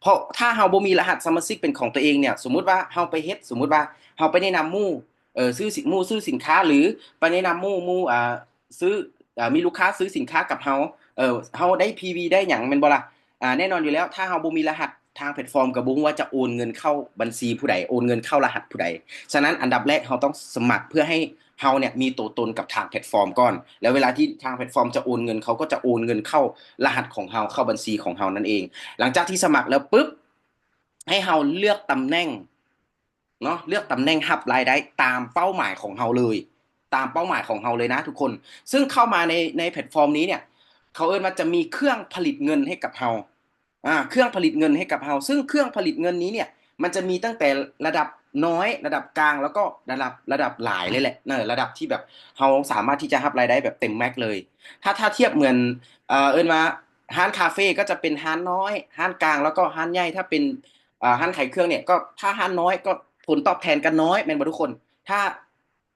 เพราะถ้าเราบ่มีรหัสสมาชิกเป็นของตัวเองเนี่ยสมมุติว่าเราไปเฮ็ดสมมุติว่าเราไปแนะนำหมู่ซื้อสินค้าหรือไปแนะนำหมู่ซื้อมีลูกค้าซื้อสินค้ากับเราได้ PV ได้หยังแม่นบ่ล่ะแน่นอนอยู่แล้วถ้าเราบ่มีรหัส ทางแพลตฟอร์มก็บ่ฮู้ว่าจะโอนเงินเข้าบัญชีผู้ใดโอนเงินเข้ารหัสผู้ใดฉะนั้นอันดับแรกเราต้องสมัครเพื่อให้เราเนี่ยมีตัวตนกับทางแพลตฟอร์มก่อนแล้วเวลาที่ทางแพลตฟอร์มจะโอนเงินเขาก็จะโอนเงินเข้ารหัสของเราเข้าบัญชีของเรานั่นเองหลังจากที่สมัครแล้วปุ๊บให้เราเลือกตำแหน่งเนาะเลือกตำแหน่งรับรายได้ตามเป้าหมายของเราเลยตามเป้าหมายของเราเลยนะทุกคนซึ่งเข้ามาในแพลตฟอร์มนี้เนี่ยเขาเอิ้นว่าจะมีเครื่องผลิตเงินให้กับเราเครื่องผลิตเงินให้กับเราซึ่งเครื่องผลิตเงินนี้เนี่ยมันจะมีตั้งแต่ระดับน้อยระดับกลางแล้วก็ระดับหลายเลยแหละระดับที่แบบเราสามารถที่จะรับรายได้แบบเต็มแม็กเลยถ้าเทียบเหมือนเอิ้นว่าร้านคาเฟ่ก็จะเป็นร้านน้อยร้านกลางแล้วก็ร้านใหญ่ถ้าเป็นร้านขายเครื่องเนี่ยก็ถ้าร้านน้อยก็ผลตอบแทนก็น้อยแม่นบ่ทุกคนถ้า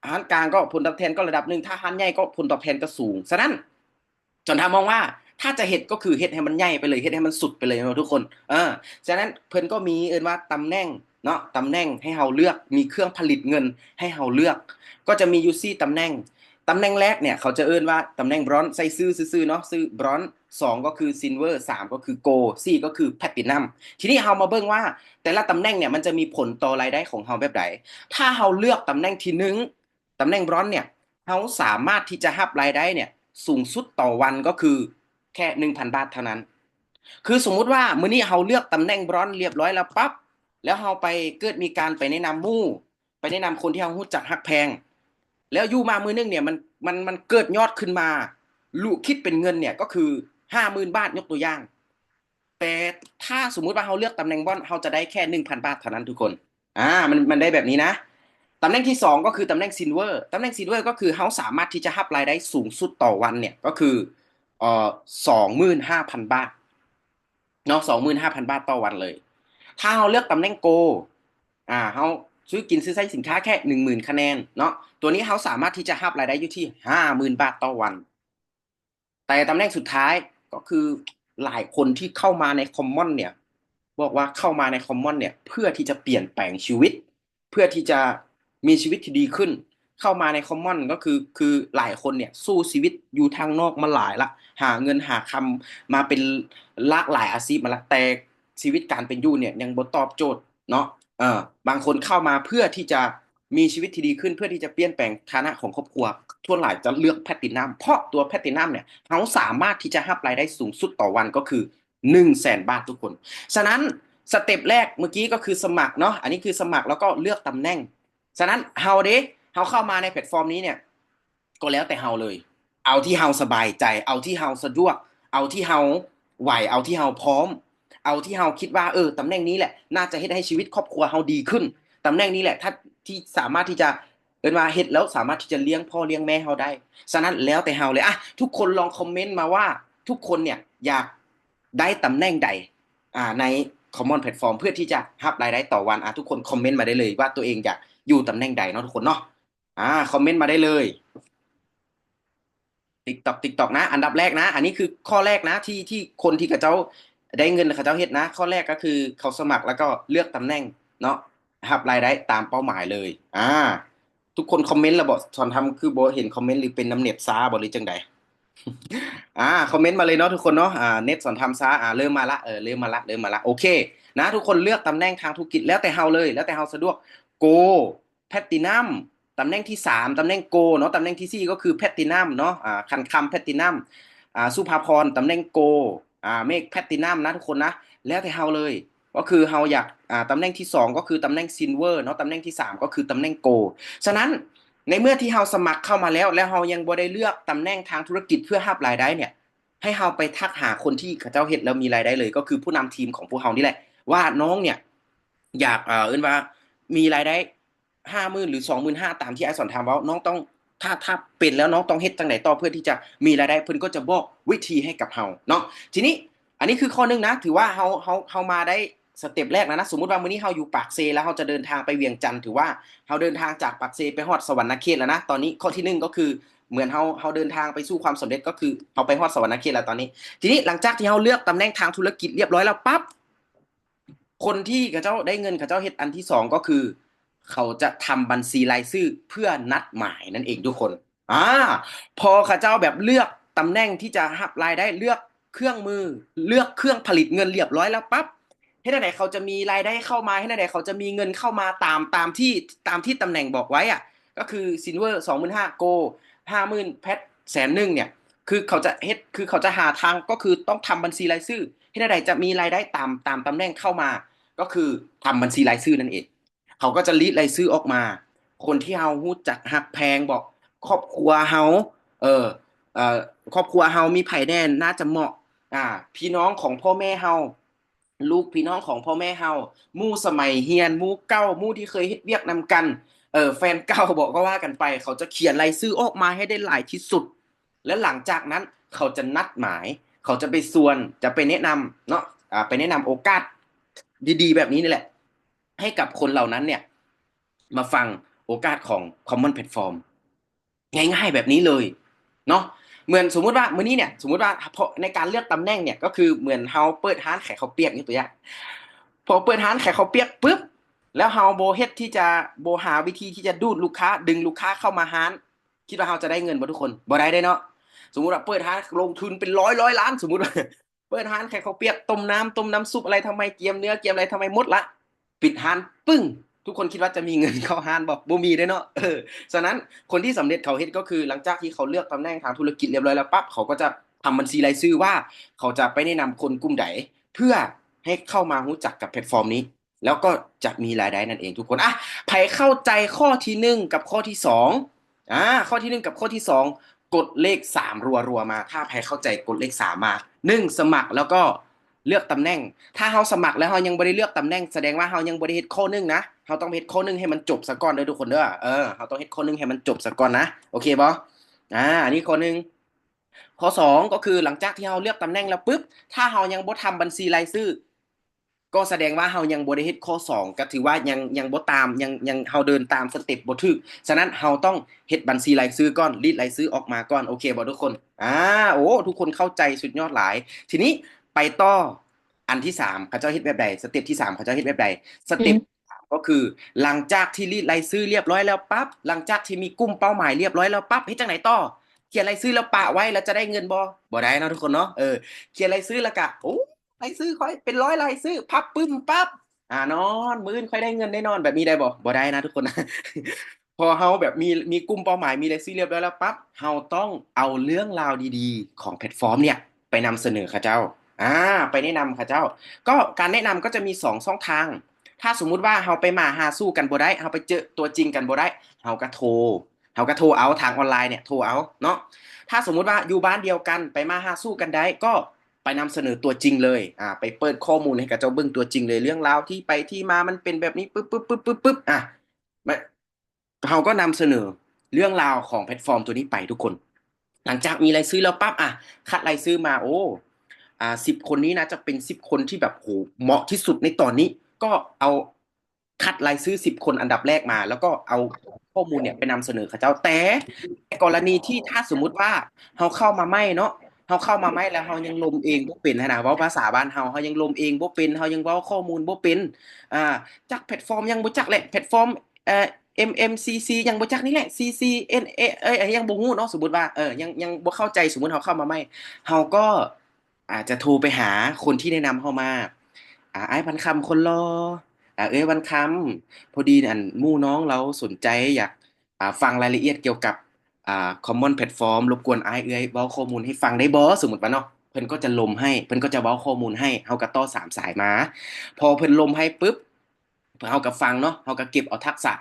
ร้านกลางก็ผลตอบแทนก็ระดับหนึ่งถ้าร้านใหญ่ก็ผลตอบแทนก็สูงฉะนั้นจนทามองว่าถ้าจะเฮ็ดก็คือเฮ็ดให้มันใหญ่ไปเลยเฮ็ดให้มันสุดไปเลยทุกคนฉะนั้นเพิ่นก็มีเอิ้นว่าตำแหน่งเนาะตำแหน่งให้เราเลือกมีเครื่องผลิตเงินให้เราเลือกก็จะมีอยู่4ตำแหน่งตำแหน่งแรกเนี่ยเขาจะเอิ้นว่าตำแหน่งบรอนซ์ใส่ชื่อซื่อๆเนาะชื่อบรอนซ์2ก็คือซิลเวอร์3ก็คือโกลด์4ก็คือแพลตินัมทีนี้เรามาเบิ่งว่าแต่ละตำแหน่งเนี่ยมันจะมีผลต่อรายได้ของเราแบบใดถ้าเราเลือกตำแหน่งที่1ตำแหน่งบรอนซ์เนี่ยเราสามารถที่จะรับรายได้เนี่ยสูงสุดต่อวันก็คือแค่ 1,000 บาทเท่านั้นคือสมมุติว่ามื้อนี้เราเลือกตำแหน่งบรอนซ์เรียบร้อยแล้วปั๊บแล้วเราไปเกิดมีการไปแนะนำหมู่ไปแนะนำคนที่เรารู้จักฮักแพงแล้วอยู่มามื้อนึงเนี่ยมันเกิดยอดขึ้นมาคิดเป็นเงินเนี่ยก็คือ 50,000 บาทยกตัวอย่างแต่ถ้าสมมุติว่าเราเลือกตำแหน่งบรอนซ์เราจะได้แค่ 1,000 บาทเท่านั้นทุกคนมันได้แบบนี้นะตำแหน่งที่2ก็คือตำแหน่งซิลเวอร์ตำแหน่งซิลเวอร์ก็คือเราสามารถที่จะรับรายได้สูงสุดต่อวันเนี่ยก็คือ25,000 บาทเนาะ 25,000 บาทต่อวันเลยถ้าเราเลือกตำแหน่งโกเราซื้อกินซื้อใช้สินค้าแค่ 10,000 คะแนนเนาะตัวนี้เราสามารถที่จะรับรายได้อยู่ที่ 50,000 บาทต่อวันแต่ตำแหน่งสุดท้ายก็คือหลายคนที่เข้ามาในคอมมอนเนี่ยบอกว่าเข้ามาในคอมมอนเนี่ยเพื่อที่จะเปลี่ยนแปลงชีวิตเพื่อที่จะมีชีวิตที่ดีขึ้นเข้ามาในคอมมอนก็คือหลายคนเนี่ยสู้ชีวิตอยู่ทางนอกมาหลายละหาเงินหาคำมาเป็นหลากหลายอาชีพมาละแต่ชีวิตการเป็นอยู่เนี่ยยังบ่ตอบโจทย์เนาะบางคนเข้ามาเพื่อที่จะมีชีวิตที่ดีขึ้นเพื่อที่จะเปลี่ยนแปลงฐานะของครอบครัวส่วนหลายจะเลือกแพลตินัมเพราะตัวแพลตินัมเนี่ยเขาสามารถที่จะรับรายได้สูงสุดต่อวันก็คือ 100,000 บาททุกคนฉะนั้นสเต็ปแรกเมื่อกี้ก็คือสมัครเนาะอันนี้คือสมัครแล้วก็เลือกตำแหน่งฉะนั้นเฮาเข้ามาในแพลตฟอร์มนี้เนี่ยก็แล้วแต่เฮาเลยเอาที่เฮาสบายใจเอาที่เฮาสะดวกเอาที่เฮาไหวเอาที่เฮาพร้อมเอาที่เฮาคิดว่าตำแหน่งนี้แหละน่าจะเฮ็ดให้ชีวิตครอบครัวเฮาดีขึ้นตำแหน่งนี้แหละถ้าที่สามารถที่จะเป็นว่าเฮ็ดแล้วสามารถที่จะเลี้ยงพ่อเลี้ยงแม่เฮาได้ฉะนั้นแล้วแต่เฮาเลยทุกคนลองคอมเมนต์มาว่าทุกคนเนี่ยอยากได้ตำแหน่งใดใน Common Platform เพื่อที่จะรับรายได้ต่อวันทุกคนคอมเมนต์มาได้เลยว่าตัวเองอยากอยู่ตำแหน่งใดเนาะทุกคนเนาะคอมเมนต์มาได้เลย TikTok นะอันดับแรกนะอันนี้คือข้อแรกนะที่คนที่เขาเจ้าได้เงินเขาเจ้าเฮ็ดนะข้อแรกก็คือเขาสมัครแล้วก็เลือกตำแหน่งเนาะรับรายได้ตามเป้าหมายเลยทุกคนคอมเมนต์แล้วบ่สอนทำคือบ่เห็นคอมเมนต์หรือเป็นน้ำเน็ตช้าบ่หรือจังใด คอมเมนต์มาเลยเนาะทุกคนเนาะเน็ตสอนทำซะเริ่มมาละเริ่มมาละโอเคนะทุกคนเลือกตำแหน่งทางธุรกิจแล้วแต่เฮาเลยแล้วแต่เฮาสะดวกโกแพลตินัมตำแหน่งที่3ตำแหน่งโกเนาะตำแหน่งที่4ก็คือแพลตินัมเนาะคันคำแพลตินัมสุภาพรตำแหน่งโกเมฆแพลตินัมนะทุกคนนะแล้วแต่เฮาเลยก็คือเฮาอยากตำแหน่งที่2ก็คือตำแหน่งซิลเวอร์เนาะตำแหน่งที่3ก็คือตำแหน่งโกฉะนั้นในเมื่อที่เฮาสมัครเข้ามาแล้วเฮายังบ่ได้เลือกตำแหน่งทางธุรกิจเพื่อรับรายได้เนี่ยให้เฮาไปทักหาคนที่เขาเจ้าเฮ็ดแล้วมีรายได้เลยก็คือผู้นำทีมของพวกเฮานี่แหละว่าน้องเนี่ยอยากว่ามีรายได้50,000หรือ 25,000ตามที่ไอ้สอนถามว่าน้องต้องถ้าเป็นแล้วน้องต้องเฮ็ดจังได๋ต่อเพื่อที่จะมีรายได้เพิ่นก็จะบอกวิธีให้กับเฮาเนาะทีนี้อันนี้คือข้อนึงนะถือว่าเฮามาได้สเต็ปแรกนะสมมุติว่ามื้อนี้เฮาอยู่ปากเซแล้วเฮาจะเดินทางไปเวียงจันทน์ถือว่าเฮาเดินทางจากปากเซไปฮอดสวรรณเขตแล้วนะตอนนี้ข้อที่1ก็คือเหมือนเฮาเดินทางไปสู่ความสำเร็จก็คือเฮาไปฮอดสวรรณเขตแล้วตอนนี้ทีนี้หลังจากที่เฮาเลือกตำแหน่งทางธุรกิจเรียบร้อยแล้วปั๊บคนที่เขาเจ้าได้เงินเขาเจ้าเฮ็ดอันที่2ก็คือเขาจะทำบัญชีรายชื่อเพื่อนัดหมายนั่นเองทุกคนพอเขาเจ้าแบบเลือกตำแหน่งที่จะรับรายได้เลือกเครื่องมือเลือกเครื่องผลิตเงินเรียบร้อยแล้วปั๊บ ให้ได้ไหนเขาจะมีรายได้เข้ามาให้ได้ไหนเขาจะมีเงินเข้ามาตามที่ตำแหน่งบอกไว้อ่ะก็คือซิลเวอร์25,000โก50,000แพท100,000เนี่ยคือเขาจะเฮ็ดคือเขาจะหาทางก็คือต้องทำบัญชีรายชื่อให้ได้ไหนจะมีรายได้ตามตำแหน่งเข้ามาก็คือทำบัญชีรายชื่อนั่นเองเขาก็จะรีดรายชื่อออกมาคนที่เฮาฮู้จักฮักแพงบอกครอบครัวเฮาเออครอบครัวเฮามีไผแน่น่าจะเหมาะพี่น้องของพ่อแม่เฮาลูกพี่น้องของพ่อแม่เฮาหมู่สมัยเรียนหมู่เก่าหมู่ที่เคยเฮ็ดเวียกนำกันแฟนเก่าบอกก็ว่ากันไปเขาจะเขียนรายชื่อออกมาให้ได้หลายที่สุดและหลังจากนั้นเขาจะนัดหมายเขาจะไปจะไปแนะนำเนาะไปแนะนำโอกาสดีๆแบบนี้นี่แหละให้กับคนเหล่านั้นเนี่ยมาฟังโอกาสของ Common Platform ง่ายๆแบบนี้เลยเนาะเหมือนสมมุติว่ามื้อนี้เนี่ยสมมุติว่าพอในการเลือกตำแหน่งเนี่ยก็คือเหมือนเฮาเปิดร้านขายข้าวเปียกนี่ตัวอย่างพอเปิดร้านขายข้าวเปียกปุ๊บแล้วเฮาบ่เฮ็ดที่จะบ่หาวิธีที่จะดูดลูกค้าดึงลูกค้าเข้ามาร้านคิดว่าเฮาจะได้เงินบ่ทุกคนบ่ได้เนาะสมมุติว่าเปิดร้านลงทุนเป็นร้อยล้านสมมุติว่าเปิดร้านขายข้าวเปียกต้มน้ำซุปอะไรทำไมเจียมเนื้อเจียมอะไรทำไมหมดละปิดร้านปึ้งทุกคนคิดว่าจะมีเงินเข้าร้านบ่มีเนาะฉะนั้นคนที่สำเร็จเขาเฮ็ดก็คือหลังจากที่เขาเลือกตำแหน่งทางธุรกิจเรียบร้อยแล้วปั๊บเขาก็จะทำบัญชีรายชื่อว่าเขาจะไปแนะนำคนกลุ่มใดเพื่อให้เข้ามารู้จักกับแพลตฟอร์มนี้แล้วก็จะมีรายได้นั่นเองทุกคนใครเข้าใจข้อที่1กับข้อที่2ข้อที่1กับข้อที่2กดเลข3รัวๆมาถ้าใครเข้าใจกดเลข3มา1สมัครแล้วก็เลือกตำแหน่งถ้าเฮาสมัครแล้วเฮายังบ่ได้เลือกตำแหน่งแสดงว่าเฮายังบ่ได้เฮ็ดข้อ1นะเฮาต้องเฮ็ดข้อ1ให้มันจบซะก่อนเด้อทุกคนเด้อเฮาต้องเฮ็ดข้อ1ให้มันจบซะก่อนนะโอเคบ่อันนี้ข้อ1ข้อ2ก็คือหลังจากที่เฮาเลือกตำแหน่งแล้วปึ๊บถ้าเฮายังบ่ทำบัญชีรายชื่อก็แสดงว่าเฮายังบ่ได้เฮ็ดข้อ2ก็ถือว่ายังบ่ตามยังเฮาเดินตามสเต็ปบ่ถูกฉะนั้นเฮาต้องเฮ็ดบัญชีรายชื่อก่อนรีดรายชื่อออกมาก่อนโอเคบ่ทุกคนโอ้ทุกคนเข้าใจสุดยอดหลายทีนี้ไปต่ออันที่3เขาเจ้าเฮ็ดแบบใดสเต็ปที่3เขาเจ้าเฮ็ดแบบใดสเต็ปก็คือหลังจากที่รีดรายชื่อเรียบร้อยแล้วปั๊บหลังจากที่มีกลุ่มเป้าหมายเรียบร้อยแล้วปั๊บเฮ็ดจังไดต่อเขียนรายชื่อแล้วปะไว้แล้วจะได้เงินบ่ได้เนาะทุกคนเนาะเขียนรายชื่อแล้วก็โอ้รายชื่อค่อยเป็น100รายชื่อพับปึ้มปั๊บนอนมื้ออื่นค่อยได้เงินแน่นอนแบบนี้ได้บ่ได้นะทุกคนนะ พอเฮาแบบมีกลุ่มเป้าหมายมีรายชื่อเรียบร้อยแล้วปั๊บเฮาต้องเอาเรื่องราวดีๆของแพลตฟอร์มเนี่ยไปนำเสนอเขาเจ้าไปแนะนำเขาเจ้าก็การแนะนำก็จะมี2ช่องทางถ้าสมมุติว่าเฮาไปมาหาสู้กันบ่ได้เฮาไปเจอตัวจริงกันบ่ได้เฮาก็โทรเอาทางออนไลน์เนี่ยโทรเอาเนาะถ้าสมมุติว่าอยู่บ้านเดียวกันไปมาหาสู้กันได้ก็ไปนำเสนอตัวจริงเลยไปเปิดข้อมูลให้กับเจ้าเบิ่งตัวจริงเลยเรื่องราวที่ไปที่มามันเป็นแบบนี้ปึ๊บเราก็นำเสนอเรื่องราวของแพลตฟอร์มตัวนี้ไปทุกคนหลังจากมีรายชื่อแล้วปั๊บคัดรายชื่อมาโอ้10คนนี้นะจะเป็น10คนที่แบบโหเหมาะที่สุดในตอนนี้ก็เอาคัดรายชื่อ10คนอันดับแรกมาแล้วก็เอาข้อมูลเนี่ยไปนำเสนอเขาเจ้าแต่กรณีที่ถ้าสมมุติว่าเราเข้ามาใหม่เนาะเราเข้ามาใหม่แล้วเรายังลมเองบ่เป็นนะเว้าภาษาบ้านเรายังลมเองบ่เป็นเรายังเว้าข้อมูลบ่เป็นจักแพลตฟอร์มยังบ่จักแหละแพลตฟอร์มMMCC ยังบ่จักนี่แหละ CCNA ยังบ่ฮู้เนาะสมมุติว่ายังบ่เข้าใจสมมุติเราเข้ามาใหม่เราก็อาจจะโทรไปหาคนที่แนะนำเรามาอ้ายพันคำคนหล่อเอ้ยวันคำพอดีอันหมู่น้องเราสนใจอยากฟังรายละเอียดเกี่ยวกับCommon Platform รบกวนอ้ายเอ้ยเว้าข้อมูลให้ฟังได้บ่สมมุติว่าเนาะเพิ่นก็จะลมให้เพิ่นก็จะเว้าข้อมูลให้เฮาก็ต่อ3สายมาพอเพิ่นลมให้ปึ๊บเฮาก็ฟังเนาะเฮาก็เก็บเอาทักษะ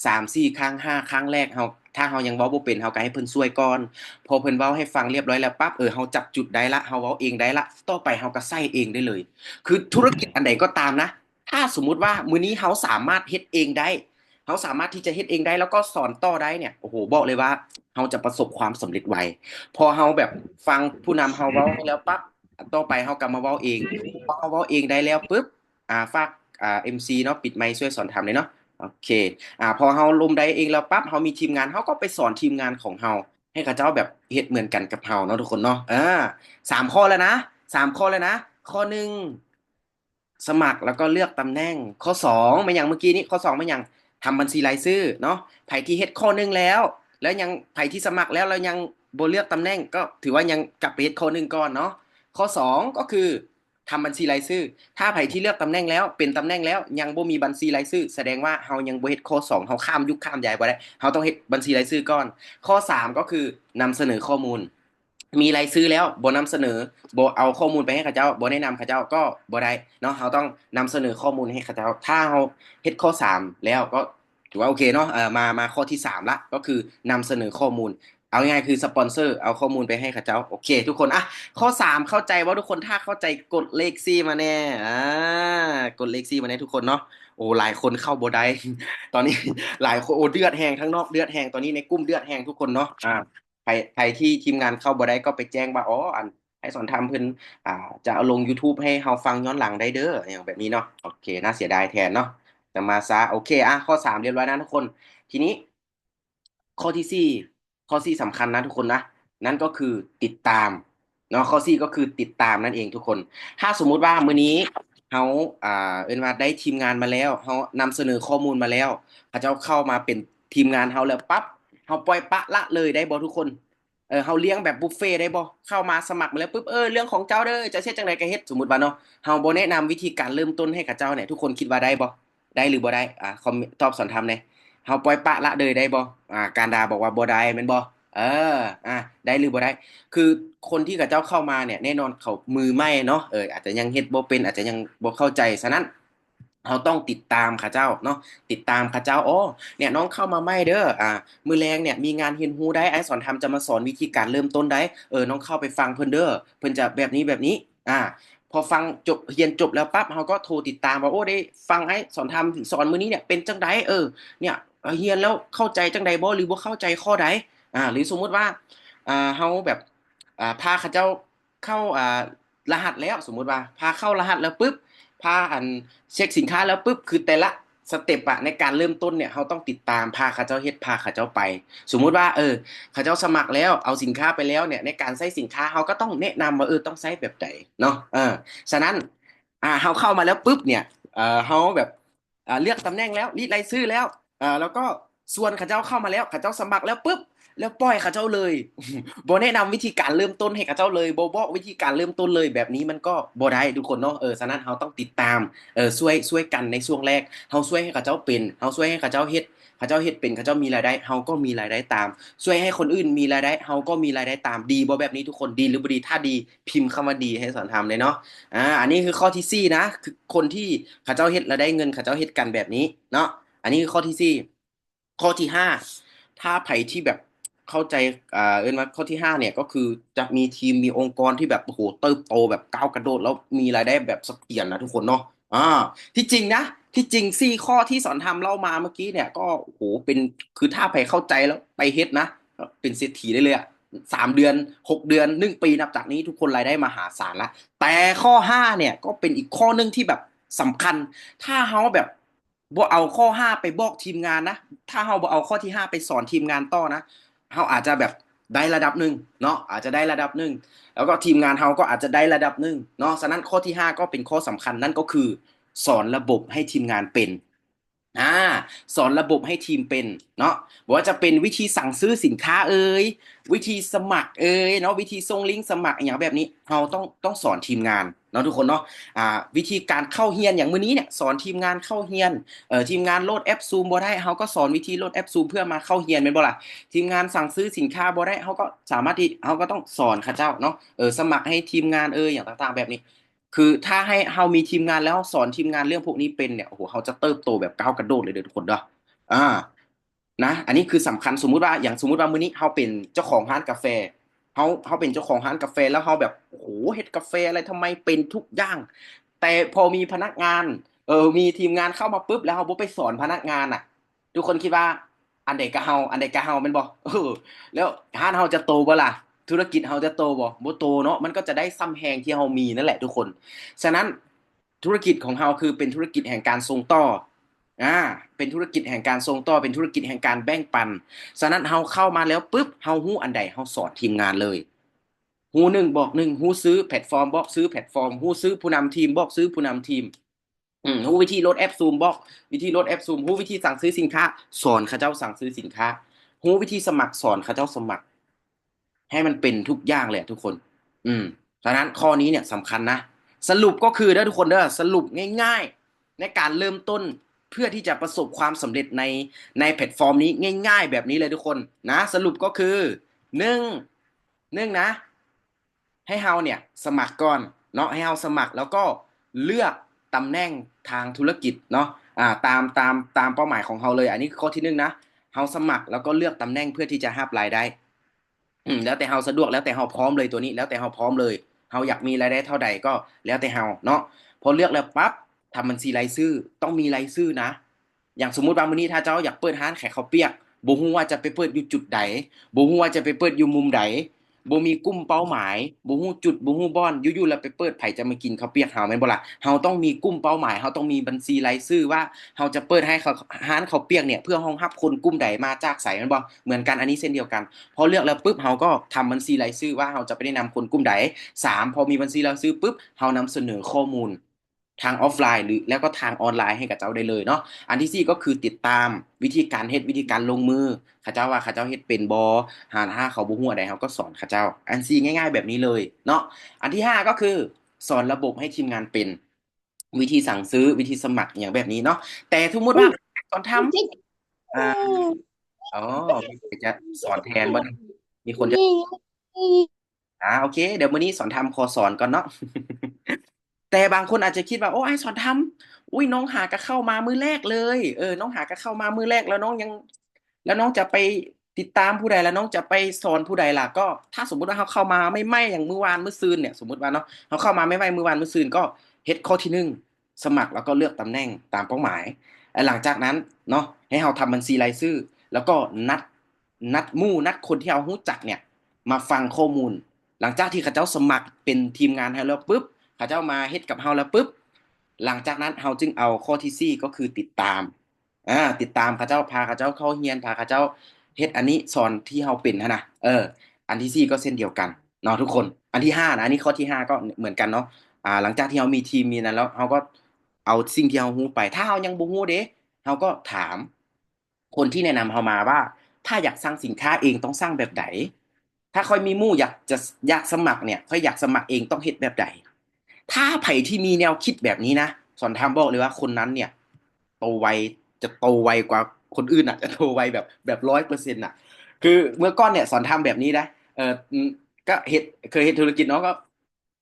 3-4 ครั้ง5ครั้งแรกเฮาถ้าเฮายังเว้าบ่เป็นเฮาก็ให้เพิ่นช่วยก่อนพอเพิ่นเว้าให้ฟังเรียบร้อยแล้วปั๊บเฮาจับจุดได้ละเฮาเว้าเองได้ละต่อไปเฮาก็ใช้เองได้เลยคือธุรกิจอันใดก็ตามนะถ้าสมมุติว่ามื้อนี้เฮาสามารถเฮ็ดเองได้เฮาสามารถที่จะเฮ็ดเองได้แล้วก็สอนต่อได้เนี่ยโอ้โฮบอกเลยว่าเฮาจะประสบความสำเร็จไวพอเฮาแบบฟังผู้นำเฮาเว้าแล้วปั๊บต่อไปเฮาก็มาเว้าเองพอเฮาเว้าเองได้แล้วปึ๊บฝากMC เนาะปิดไมค์ช่วยสอนถามหน่อยเนาะโอเคพอเฮาลมได้เองแล้วปั๊บเฮามีทีมงานเฮาก็ไปสอนทีมงานของเฮาให้เขาเจ้าแบบเฮ็ดเหมือนกันกับเฮาเนาะทุกคนเนาะ3ข้อแล้วนะ3ข้อแล้วนะข้อ1สมัครแล้วก็เลือกตำแหน่งข้อ2แม่นหยังเมื่อกี้นี้ข้อ2แม่นหยังทำบัญชีรายชื่อเนาะไผที่เฮ็ดข้อ1แล้วยังไผที่สมัครแล้วยังบ่เลือกตำแหน่งก็ถือว่ายังกลับไปเฮ็ดข้อ1ก่อนเนาะข้อ2ก็คือ ทำบัญชีรายชื่อถ้าไผที่เลือกตำแหน่งแล้วเป็นตำแหน่งแล้วยังบ่มีบัญชีรายชื่อแสดงว่าเฮายังบ่เฮ็ดข้อ2เฮาข้ามยุคข้ามยายบ่ได้เฮาต้องเฮ็ดบัญชีรายชื่อก่อนข้อ3ก็คือนำเสนอข้อมูลมีรายชื่อแล้วบ่นำเสนอบ่เอาข้อมูลไปให้เขาเจ้าบ่แนะนำเขาเจ้าก็บ่ได้เนาะเฮาต้องนำเสนอข้อมูลให้เขาเจ้าถ้าเฮาเฮ็ดข้อ3แล้วก็ถือว่าโอเคเนาะมาข้อที่3ละก็คือนำเสนอข้อมูลเอาง่ายๆคือสปอนเซอร์เอาข้อมูลไปให้เขาเจ้าโอเคทุกคนอ่ะข้อ3เข้าใจว่าทุกคนถ้าเข้าใจกดเลขซี่มาแน่กดเลขซี่มาแน่ทุกคนเนาะโอ้หลายคนเข้าบ่ได้ ตอนนี้หลายคนโอ้เดือดแฮงทั้งนอกเดือดแฮงตอนนี้ในกลุ่มเดือดแฮงทุกคนเนาะใครที่ทีมงานเข้าบ่ได้ก็ไปแจ้งว่าอ๋ออันให้สอนทำเพิ่นจะเอาลง YouTube ให้เฮาฟังย้อนหลังได้เด้ออย่างแบบนี้เนาะโอเคน่าเสียดายแทนเนาะแต่มาซะโอเคข้อ3เรียบร้อยนะทุกคนทีนี้ข้อที่4ข้อ4สำคัญนะทุกคนนะนั่นก็คือติดตามเนาะข้อ4ก็คือติดตามนั่นเองทุกคนถ้าสมมุติว่ามื้อนี้เฮาเอิ้นว่าได้ทีมงานมาแล้วเฮานำเสนอข้อมูลมาแล้วเขาเจ้าเข้ามาเป็นทีมงานเฮาแล้วปั๊บเฮาปล่อยปละละเลยได้บ่ทุกคนเฮาเลี้ยงแบบบุฟเฟ่ต์ได้บ่เข้ามาสมัครมาแล้วปุ๊บเรื่องของเจ้าเด้อจะเฮ็ดจังไดก็เฮ็ดสมมุติว่าเนาะเฮาบ่แนะนำวิธีการเริ่มต้นให้กับเจ้าเนี่ยทุกคนคิดว่าได้บ่ได้หรือบ่ได้คอมตอบสอนทำแหน่เฮาปล่อยปละละเลยได้บ่การดาบอกว่าบ่ได้แม่นบ่เออได้หรือบ่ได้ คือคนที่กับเจ้าเข้ามาเนี่ยแน่นอนเขามือใหม่เนาะอาจจะยังเฮ็ดบ่เป็นอาจจะยังบ่เข้าใจฉะนั้นเราต้องติดตามเขาเจ้าเนาะติดตามเขาเจ้าอ๋อเนี่ยน้องเข้ามาใหม่เด้อมื้อแลงเนี่ยมีงานเรียนรู้ได้ไอ้สอนทำจะมาสอนวิธีการเริ่มต้นได้น้องเข้าไปฟังเพิ่นเด้อเพิ่นจะแบบนี้แบบนี้พอฟังจบเรียนจบแล้วปั๊บเราก็โทรติดตามว่าโอ้ได้ฟังไอ้สอนทำสอนมื้อนี้เนี่ยเป็นจังไดเนี่ยเรียนแล้วเข้าใจจังใดบ่หรือบ่เข้าใจข้อใดหรือสมมุติว่าเฮาแบบพาเขาเจ้าเข้ารหัสแล้วสมมุติว่าพาเข้ารหัสแล้วปุ๊บพาเช็คสินค้าแล้วปุ๊บคือแต่ละสเต็ปในการเริ่มต้นเนี่ยเราต้องติดตามพาเขาเจ้าเฮ็ดพาเขาเจ้าไปสมมุติว่าเขาเจ้าสมัครแล้วเอาสินค้าไปแล้วเนี่ยในการใช้สินค้าเราก็ต้องแนะนำว่าต้องใช้แบบใดเนาะฉะนั้นเราเข้ามาแล้วปุ๊บเนี่ยเราแบบเลือกตำแหน่งแล้วรีดรายชื่อแล้วแล้วก็ส่วนเขาเจ้าเข้ามาแล้วเขาเจ้าสมัครแล้วปุ๊บแล้วปล่อยเขาเจ้าเลย บ่แนะนำวิธีการเริ่มต้นให้กับเจ้าเลยบ่บอกวิธีการเริ่มต้นเลยแบบนี้มันก็บ่ได้ทุกคนเนาะฉะนั้นเราต้องติดตามช่วยกันในช่วงแรกเราช่วยให้กับเจ้าเป็นเราช่วยให้กับเจ้าเฮ็ดเขาเจ้าเฮ็ดเป็นเขาเจ้ามีรายได้เราก็มีรายได้ตามช่วยให้คนอื่นมีรายได้เราก็มีรายได้ตามดีบ่แบบนี้ทุกคนดีหรือบ่ดีถ้าดีพิมพ์คำว่าดีให้สอนทำเลยเนาะอันนี้คือข้อที่สี่นะคือคนที่เขาเจ้าเฮ็ดแล้วได้เงินเขาเจ้าเฮ็ดกันแบบนี้เนาะอันนี้คือข้อที่สี่ข้อที่ห้าถ้าไผที่แบบ เข้าใจว่าข้อที่5เนี่ยก็คือจะมีทีมมีองค์กรที่แบบโอ้โหเติบโตแบบก้าวกระโดดแล้วมีรายได้แบบเสถียรนะทุกคนเนาะอ่าที่จริงนะที่จริง4ข้อที่สอนทำเล่ามาเมื่อกี้เนี่ยก็โอ้โหเป็นคือถ้าไปเข้าใจแล้วไปเฮ็ดนะก็เป็นเศรษฐีได้เลยอะ3 เดือน6 เดือน1 ปีนับจากนี้ทุกคนรายได้มหาศาลละแต่ข้อ5เนี่ยก็เป็นอีกข้อหนึงที่แบบสำคัญถ้าเฮาแบบบ่เอาข้อ5ไปบอกทีมงานนะถ้าเฮาบ่เอาข้อที่5ไปสอนทีมงานต่อนะ เฮาอาจจะแบบได้ระดับหนึ่งเนาะอาจจะได้ระดับหนึ่งแล้วก็ทีมงานเฮาก็อาจจะได้ระดับหนึ่งเนาะฉะนั้นข้อที่5ก็เป็นข้อสำคัญนั่นก็คือสอนระบบให้ทีมงานเป็นอ่าสอนระบบให้ทีมเป็นเนาะบ่ว่าจะเป็นวิธีสั่งซื้อสินค้าวิธีสมัครเนาะวิธีส่งลิงก์สมัครอย่างแบบนี้เราต้องสอนทีมงานเนาะทุกคนเนาะวิธีการเข้าเรียนอย่างมื้อนี้เนี่ยสอนทีมงานเข้าเรียนทีมงานโหลดแอป Zoom บ่ได้เฮาก็สอนวิธีโหลดแอป Zoom เพื่อมาเข้าเรียนแม่นบ่ล่ะทีมงานสั่งซื้อสินค้าบ่ได้เฮาก็สามารถที่เฮาก็ต้องสอนเขาเจ้าเนาะสมัครให้ทีมงานอย่างต่างๆแบบนี้ คือถ้าให้เฮามีทีมงานแล้วสอนทีมงานเรื่องพวกนี้เป็นเนี่ยโอ้โหเขาจะเติบโตแบบก้าวกระโดดเลยเด้อทุกคนเด้ออ่านะอันนี้คือสำคัญสมมุติว่าอย่างสมมุติว่ามื้อนี้เฮาเป็นเจ้าของร้านกาแฟเฮาเป็นเจ้าของร้านกาแฟแล้วเฮาแบบโอ้โหเฮ็ดกาแฟอะไรทำไมเป็นทุกอย่างแต่พอมีพนักงานมีทีมงานเข้ามาปุ๊บแล้วเฮาบ่ไปสอนพนักงานน่ะทุกคนคิดว่าอันใดก็เฮาแม่นบ่แล้วร้านเฮาจะโตบ่ล่ะ ธุรกิจเราจะโตบ่โตเนาะมันก็จะได้ซ้ำแฮงที่เรามีนั่นแหละทุกคนฉะนั้นธุรกิจของเราคือเป็นธุรกิจแห่งการส่งต่อเป็นธุรกิจแห่งการส่งต่อเป็นธุรกิจแห่งการแบ่งปันฉะนั้นเราเข้ามาแล้วปุ๊บเราฮู้อันใดเราสอนทีมงานเลยฮู้1บอก1ฮู้ซื้อแพลตฟอร์มบอกซื้อแพลตฟอร์มฮู้ซื้อผู้นำทีมบอกซื้อผู้นำทีมฮู้วิธีโหลดแอป Zoom บอกวิธีโหลดแอป Zoom ฮู้วิธีสั่งซื้อสินค้าสอนเขาเจ้าสั่งซื้อสินค้าฮู้วิธีสมัครสอนเขาเจ้าสมัคร ให้มันเป็นทุกอย่างเลยทุกคน ฉะนั้นข้อนี้เนี่ยสำคัญนะ สรุปก็คือเด้อทุกคนเด้อสรุปง่ายๆในการเริ่มต้นเพื่อที่จะประสบความสำเร็จในแพลตฟอร์มนี้ง่ายๆแบบนี้เลยทุกคนนะสรุปก็คือหนึ่งนะให้เฮาเนี่ยสมัครก่อนเนาะให้เฮาสมัครแล้วก็เลือกตำแหน่งทางธุรกิจเนาะตามเป้าหมายของเฮาเลยอันนี้คือข้อที่หนึ่งนะเฮาสมัครแล้วก็เลือกตำแหน่งเพื่อที่จะรับรายได้แล้วแต่เฮาสะดวกแล้วแต่เฮาพร้อมเลยตัวนี้แล้วแต่เฮาพร้อมเลยเฮาอยากมีรายได้เท่าใดก็แล้วแต่เฮาเนาะพอเลือกแล้วปั๊บทำบัญชีรายชื่อต้องมีรายชื่อนะอย่างสมมุติว่ามื้อนี้ถ้าเจ้าอยากเปิดร้านขายข้าวเปียกบ่ฮู้ว่าจะไปเปิดอยู่จุดใดบ่ฮู้ว่าจะไปเปิดอยู่มุมใดบ่มีกลุ่มเป้าหมายบ่ฮู้จุดบ่ฮู้บ่อนอยู่ๆแล้วไปเปิดไผจะมากินข้าวเปียกเฮาแม่นบ่ล่ะเฮาต้องมีกลุ่มเป้าหมายเฮาต้องมีบัญชีรายชื่อว่าเฮาจะเปิดให้เขาร้านข้าวเปียกเนี่ยเพื่อรองรับคนกลุ่มใดมาจากไสแม่นบ่เหมือนกันอันนี้เช่นเดียวกัน พอเลือกแล้วปุ๊บเราก็ทำบัญชีรายชื่อว่าเราจะไปแนะนำคนกลุ่มใด3พอมีบัญชีรายชื่อปุ๊บเรานำเสนอข้อมูลทางออฟไลน์หรือแล้วก็ทางออนไลน์ให้กับเจ้าได้เลยเนาะอันที่4ก็คือติดตามวิธีการเฮ็ดวิธีการลงมือเขาเจ้าว่าเขาเจ้าเฮ็ดเป็นบ่ถ้าเขาบ่ฮู้อันใดเราก็สอนเขาเจ้าอัน4ง่ายๆแบบนี้เลยเนาะอันที่5ก็คือสอนระบบให้ทีมงานเป็นวิธีสั่งซื้อวิธีสมัครอย่างแบบนี้เนาะแต่สมมุติว่าสอนทำอ่า อ๋อมีคนจะสอนแทนบ่นี่มีคนจะโอเคเดี๋ยวมื้อนี้สอนทำขอสอนก่อนเนาะ แต่บางคนอาจจะคิดว่าโอ้ไอ้สอนทำอุ้ยน้องหาก็เข้ามามื้อแรกเลยน้องหาก็เข้ามามื้อแรกแล้วน้องยังแล้วน้องจะไปติดตามผู้ใดแล้วน้องจะไปสอนผู้ใดล่ะก็ถ้าสมมุติว่าเขาเข้ามาไม่ไหม้อย่างมื้อวานมื้อซืนเนี่ยสมมุติว่าเนาะเขาเข้ามาไม่ไหม้มื้อวานมื้อซืนก็เฮ็ดข้อที่หนึ่งสมัครแล้วก็เลือกตำแหน่งตามเป้าหมายหลังจากนั้นเนาะให้เราทำบัญชีรายชื่อแล้วก็นัดหมู่นัดคนที่เรารู้จักเนี่ยมาฟังข้อมูลหลังจากที่เขาเจ้าสมัครเป็นทีมงานให้แล้วปุ๊บ เขาเจ้ามาเฮ็ดกับเฮาแล้วปุ๊บหลังจากนั้นเฮาจึงเอาข้อที่สี่ก็คือติดตามติดตามเขาเจ้าพาเขาเจ้าเข้าเรียนพาเขาเจ้าเฮ็ดอันนี้สอนที่เฮาเป็นหั้นน่ะอันที่สี่ก็เช่นเดียวกันเนาะทุกคนอันที่ห้านะอันนี้ข้อที่ห้าก็เหมือนกันเนาะหลังจากที่เฮามีทีมมีนั้นแล้วเฮาก็เอาสิ่งที่เฮารู้ไปถ้าเฮายังบ่รู้เด้เฮาก็ถามคนที่แนะนำเฮามาว่าถ้าอยากสร้างสินค้าเองต้องสร้างแบบใดถ้าค่อยมีหมู่อยากสมัครเนี่ยค่อยอยากสมัครเองต้องเฮ็ดแบบใด ถ้าไผ่ที่มีแนวคิดแบบนี้นะสอนทามบอกเลยว่าคนนั้นเนี่ยโตไวจะโตไวกว่าคนอื่นอ่ะจะโตไวแบบ100%อ่ะคือเมื่อก่อนเนี่ยสอนทำแบบนี้นะก็เคยเฮ็ดธุรกิจเนาะก็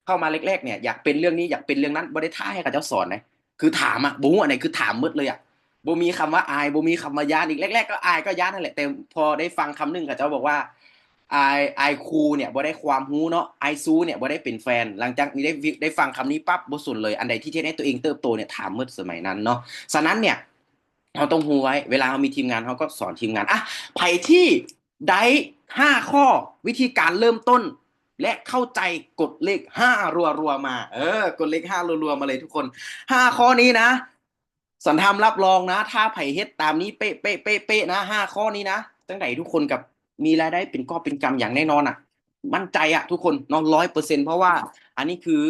เข้ามาแรกๆเนี่ยอยากเป็นเรื่องนี้อยากเป็นเรื่องนั้นบ่ได้ท้าให้กับเจ้าสอนนะคือถามอ่ะบ่ฮู้อันไหนคือถามหมดเลยอ่ะบ่มีคำว่าอายบ่มีคำว่าย้านอีกแรกๆก็อายก็ย้านนั่นแหละแต่พอได้ฟังคำหนึงกับเจ้าบอกว่า ไอคูเนี่ยบ่ได้ความรู้เนาะไอซูเนี่ยบ่ได้เป็นแฟนหลังจากนี้ได้ฟังคำนี้ปั๊บบ่สนเลยอันใดที่เฮ็ดให้ตัวเองเติบโตเนี่ยถามเมื่อสมัยนั้นเนาะฉะนั้นเนี่ยเราต้องรู้ไว้เวลาเรามีทีมงานเขาก็สอนทีมงานไผที่ได้5ข้อวิธีการเริ่มต้นและเข้าใจกฎเลข5รัวๆมากฎเลข5รัวๆมาเลยทุกคน5ข้อนี้นะสอนทำรับรองนะถ้าไผเฮ็ดตามนี้เป๊ะๆๆๆนะ5ข้อนี้นะจังไดทุกคนกับ มีรายได้เป็นกอบเป็นกำอย่างแน่นอนอ่ะมั่นใจอ่ะทุกคนเนาะ100%เพราะว่าอันนี้คือ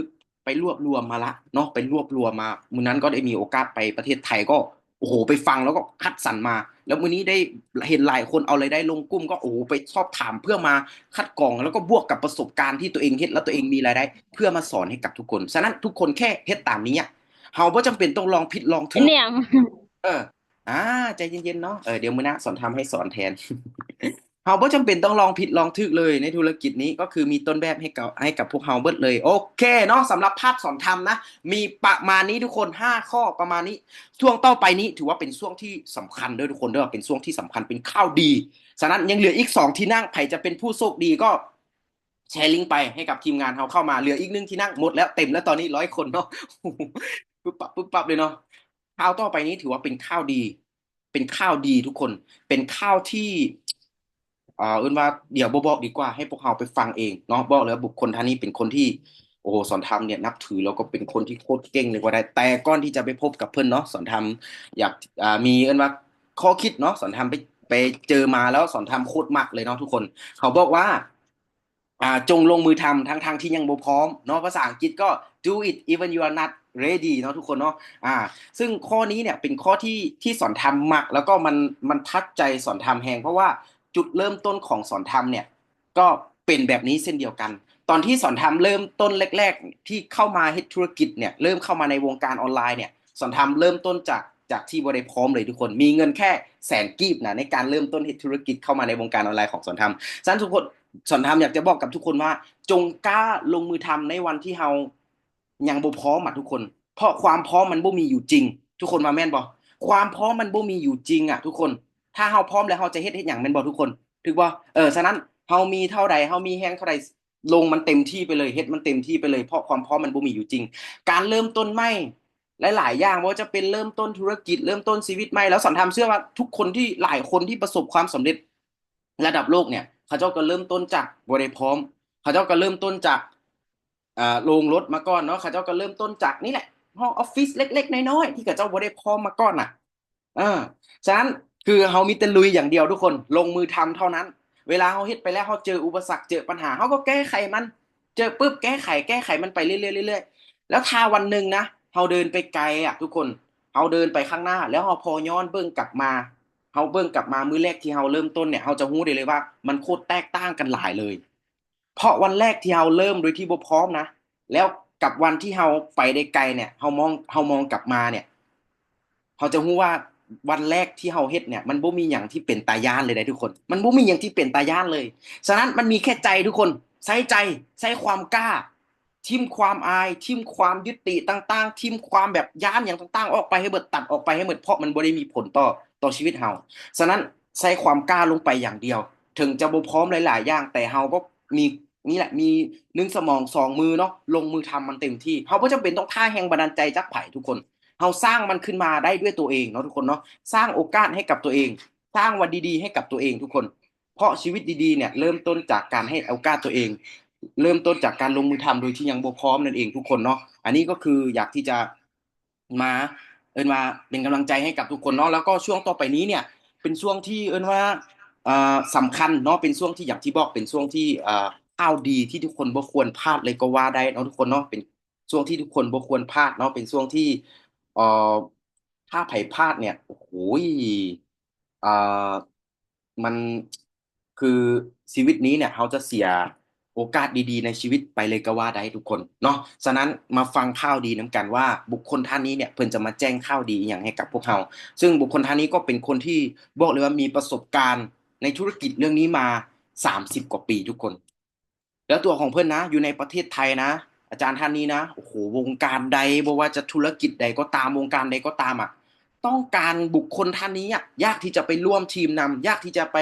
ไปรวบรวมมาละเนาะไปรวบรวมมามื้อนั้นก็ได้มีโอกาสไปประเทศไทยก็โอ้โหไปฟังแล้วก็คัดสรรมาแล้วมื้อนี้ได้เห็นหลายคนเอารายได้ลงกลุ่มก็โอ้โหไปสอบถามเพื่อมาคัดกรองแล้วก็บวกกับประสบการณ์ที่ตัวเองเฮ็ดแล้วตัวเองมีรายได้เพื่อมาสอนให้กับทุกคนฉะนั้นทุกคนแค่เฮ็ดตามนี้อ่ะเฮาบ่จำเป็นต้องลองผิดลองถูก เนี่ยเอออ่าใจเย็นๆเนาะเดี๋ยวมื้อหน้าสอนทำให้สอนแทน เราบ่จำเป็นต้องลองผิดลองถูกเลยในธุรกิจนี้ก็คือมีต้นแบบให้กับพวกเราเบิดเลยโอเคเนาะสำหรับภาคสอนทำนะมีประมาณนี้ทุกคน5ข้อประมาณนี้ช่วงต่อไปนี้ถือว่าเป็นช่วงที่สำคัญด้วยทุกคนเด้อเป็นช่วงที่สำคัญเป็นข่าวดีฉะนั้นยังเหลืออีก2ที่นั่งไผจะเป็นผู้โชคดีก็แชร์ลิงก์ไปให้กับทีมงานเราเข้ามาเหลืออีก1ที่นั่งหมดแล้วเต็มแล้วตอนนี้100คนเนาะ ปุ๊บปั๊บเลยเนาะข่าวต่อไปนี้ถือว่าเป็นข่าวดีเป็นข่าวดีทุกคนเป็นข่าวที่เอิ้นว่าเดี๋ยวบ่บอกดีกว่าให้พวกเราไปฟังเองเนาะบอกเลยว่าบุคคลท่านนี้เป็นคนที่โอ้โหสอนธรรมเนี่ยนับถือแล้วก็เป็นคนที่โคตรเก่งเลยว่าได้แต่ก่อนที่จะไปพบกับเพิ่นเนาะสอนธรรมอยากมีเอิ้นว่าข้อคิดเนาะสอนธรรมไปเจอมาแล้วสอนธรรมโคตรมักเลยเนาะทุกคนเขาบอกว่าจงลงมือทำทั้งที่ยังบ่พร้อมเนาะภาษาอังกฤษก็ do it even you are not ready เนาะทุกคนเนาะซึ่งข้อนี้เนี่ยเป็นข้อที่สอนธรรมมักแล้วก็มันทัดใจสอนธรรมแฮงเพราะว่าจุดเริ่มต้นของสอนธรรมเนี่ยก็เป็นแบบนี้เช่นเดียวกัน ตอนที่สอนทำเริ่มต้นแรกๆที่เข้ามาเฮ็ดธุรกิจเนี่ยเริ่มเข้ามาในวงการออนไลน์เนี่ยสอนทำเริ่มต้นจากที่บ่ได้พร้อมเลยทุกคนมีเงินแค่แสนกีบนะในการเริ่มต้นเฮ็ดธุรกิจเข้ามาในวงการออนไลน์ของสอนทำฉะนั้นทุกคนสอนทำอยากจะบอกกับทุกคนว่าจงกล้าลงมือทำในวันที่เรายังบ่พร้อมอ่ะทุกคนเพราะความพร้อมมันบ่มีอยู่จริงทุกคนมาแม่นบ่ความพร้อมมันบ่มีอยู่จริงอ่ะทุกคนถ้าเราพร้อมแล้วเราจะเฮ็ดหยังแม่นบ่ทุกคนถูกบ่ฉะนั้นเรามีเท่าใดเรามีแรงเท่าใดลงมันเต็มที่ไปเลยเฮ็ดมันเต็มที่ไปเลยเพราะความพร้อมมันบ่มีอยู่จริงการเริ่มต้นใหม่หลายๆอย่างบ่ว่าจะเป็นเริ่มต้นธุรกิจเริ่มต้นชีวิตใหม่แล้วสอนทำเชื่อว่าทุกคนที่หลายคนที่ประสบความสำเร็จระดับโลกเนี่ยเขาเจ้าก็เริ่มต้นจากบ่ได้พร้อมเขาเจ้าก็เริ่มต้นจากโรงรถมาก่อนเนาะเขาเจ้าก็เริ่มต้นจากนี่แหละห้องออฟฟิศเล็กๆน้อยๆที่เขาเจ้าบ่ได้พร้อมมาก่อนน่ะฉะนั้นคือเฮามีแต่ลุยอย่างเดียวทุกคนลงมือทำเท่านั้นเวลาเฮาเฮ็ดไปแล้วเฮาเจออุปสรรคเจอปัญหาเฮาก็แก้ไขมันเจอปุ๊บแก้ไขมันไปเรื่อยๆเรื่อยๆแล้วถ้าวันหนึ่งนะเฮาเดินไปไกลอ่ะทุกคนเฮาเดินไปข้างหน้าแล้วเฮาพอย้อนเบิ่งกลับมาเฮาเบิ่งกลับมามื้อแรกที่เฮาเริ่มต้นเนี่ยเฮาจะรู้ได้เลยว่ามันโคตรแตกต่างกันหลายเลยเพราะวันแรกที่เฮาเริ่มโดยที่บ่พร้อมนะแล้วกับวันที่เฮาไปได้ไกลเนี่ยเฮามองกลับมาเนี่ยเฮาจะรู้ว่าวันแรกที่เฮาเฮ็ดเนี่ยมันบ่มีหยังที่เป็นตาย้านเลยนะทุกคนมันบ่มีหยังที่เป็นตาย้านเลยฉะนั้นมันมีแค่ใจทุกคนใช้ใจใช้ความกล้าทิ่มความอายทิ่มความยึดติต่างๆทิ่มความแบบย้านหยังต่างๆออกไปให้เบิดตัดออกไปให้หมดเพราะมันบ่ได้มีผลต่อชีวิตเฮาฉะนั้นใช้ความกล้าลงไปอย่างเดียวถึงจะบ่พร้อมหลายๆอย่างแต่เฮาก็มีนี่แหละมี1สมอง2มือเนาะลงมือทำมันเต็มที่เฮาบ่จำเป็นต้องท่าแรงบันดาลใจจากไผทุกคนเฮาสร้างมันขึ้นมาได้ด้วยตัวเองเนาะทุกคนเนาะสร้างโอกาสให้กับตัวเองสร้างวันดีๆให้กับตัวเองทุกคนเพราะชีวิตดีๆเนี่ยเริ่มต้นจากการให้โอกาสตัวเองเริ่มต้นจากการลงมือทำโดยที่ยังบ่พร้อมนั่นเองทุกคนเนาะอันนี้ก็คืออยากที่จะมามาเป็นกำลังใจให้กับทุกคนเนาะแล้วก็ช่วงต่อไปนี้เนี่ยเป็นช่วงที่ว่าสำคัญเนาะเป็นช่วงที่อย่างที่บอกเป็นช่วงที่ข่าวดีที่ทุกคนบ่ควรพลาดเลยก็ว่าได้เนาะทุกคนเนาะเป็นช่วงที่ทุกคนบ่ควรพลาดเนาะเป็นช่วงที่เอ่อถ้าไผพลาดเนี่ยโอ้โหอ่ามันคือชีวิตนี้เนี่ยเขาจะเสียโอกาสดีๆในชีวิตไปเลยก็ว่าได้ทุกคนเนาะฉะนั้นมาฟังข่าวดีนํกันว่าบุคคลท่านนี้เนี่ยเพิ่นจะมาแจ้งข่าวดีอหยังให้กับพวกเราซึ่งบุคคลท่านนี้ก็เป็นคนที่บอกเลยว่ามีประสบการณ์ในธุรกิจเรื่องนี้มา30กว่าปีทุกคนแล้วตัวของเพิ่นนะอยู่ในประเทศไทยนะอาจารย์ท่านนี้นะโอ้โหวงการใดบ่ว่าจะธุรกิจใดก็ตามวงการใดก็ตามอ่ะต้องการบุคคลท่านนี้อะยากที่จะไปร่วมทีมนำยากที่จะไป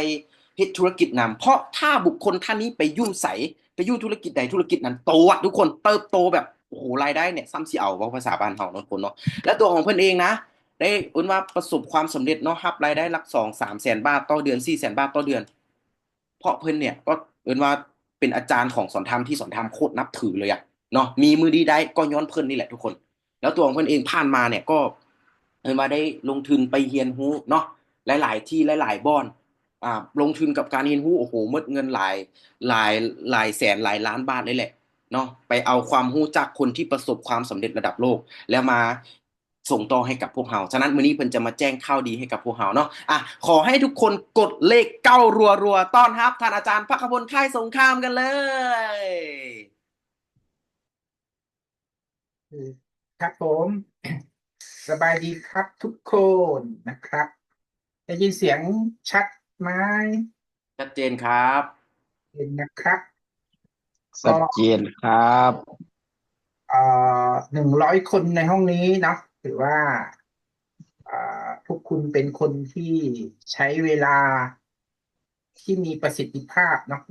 เฮ็ดธุรกิจนำเพราะถ้าบุคคลท่านนี้ไปยุ่งใส่ไปยุ่งธุรกิจใดธุรกิจนั้นโตอะทุกคนเติบโตแบบโอ้โหรายได้เนี่ยซ้ำสิเอาเว้าภาษาบ้านเฮาเนาะทุกคนเนาะแล้วตัวของเพิ่นเองนะได้ว่าประสบความสำเร็จเนาะรับรายได้หลัก2-3แสนบาทต่อเดือน4แสนบาทต่อเดือน เพราะเพิ่นเนี่ยก็ว่าเป็นอาจารย์ของสอนธรรมที่สอนธรรมโคตรนับถือเลยอะเนาะมีมือดีได้ก็ย้อนเพิ่นนี่แหละทุกคนแล้วตัวของเพิ่นเองผ่านมาเนี่ยก็ว่าได้ลงทุนไปเรียนรู้เนาะหลายๆที่หลายๆบ่อนลงทุนกับการเรียนรู้โอ้โหหมดเงินหลายแสนหลายล้านบาทเลยแหละเนาะไปเอาความรู้จากคนที่ประสบความสำเร็จระดับโลกแล้วมาส่งต่อให้กับพวกเราฉะนั้นมื้อนี้เพิ่นจะมาแจ้งข่าวดีให้กับพวกเราเนาะขอให้ทุกคนกดเลข9รัวๆต้อนรับท่านอาจารย์ภัคพลค่ายสงครามกันเลยครับผมสบายดีครับทุกคนนะครับได้ยินเสียงชัดไหมชัดเจนครับ เห็นนะครับ ชัดเจนครับ100 คนในห้องนี้เนาะถือว่าพวกคุณเป็นคนที่ใช้เวลาที่มีประสิทธิภาพเนาะ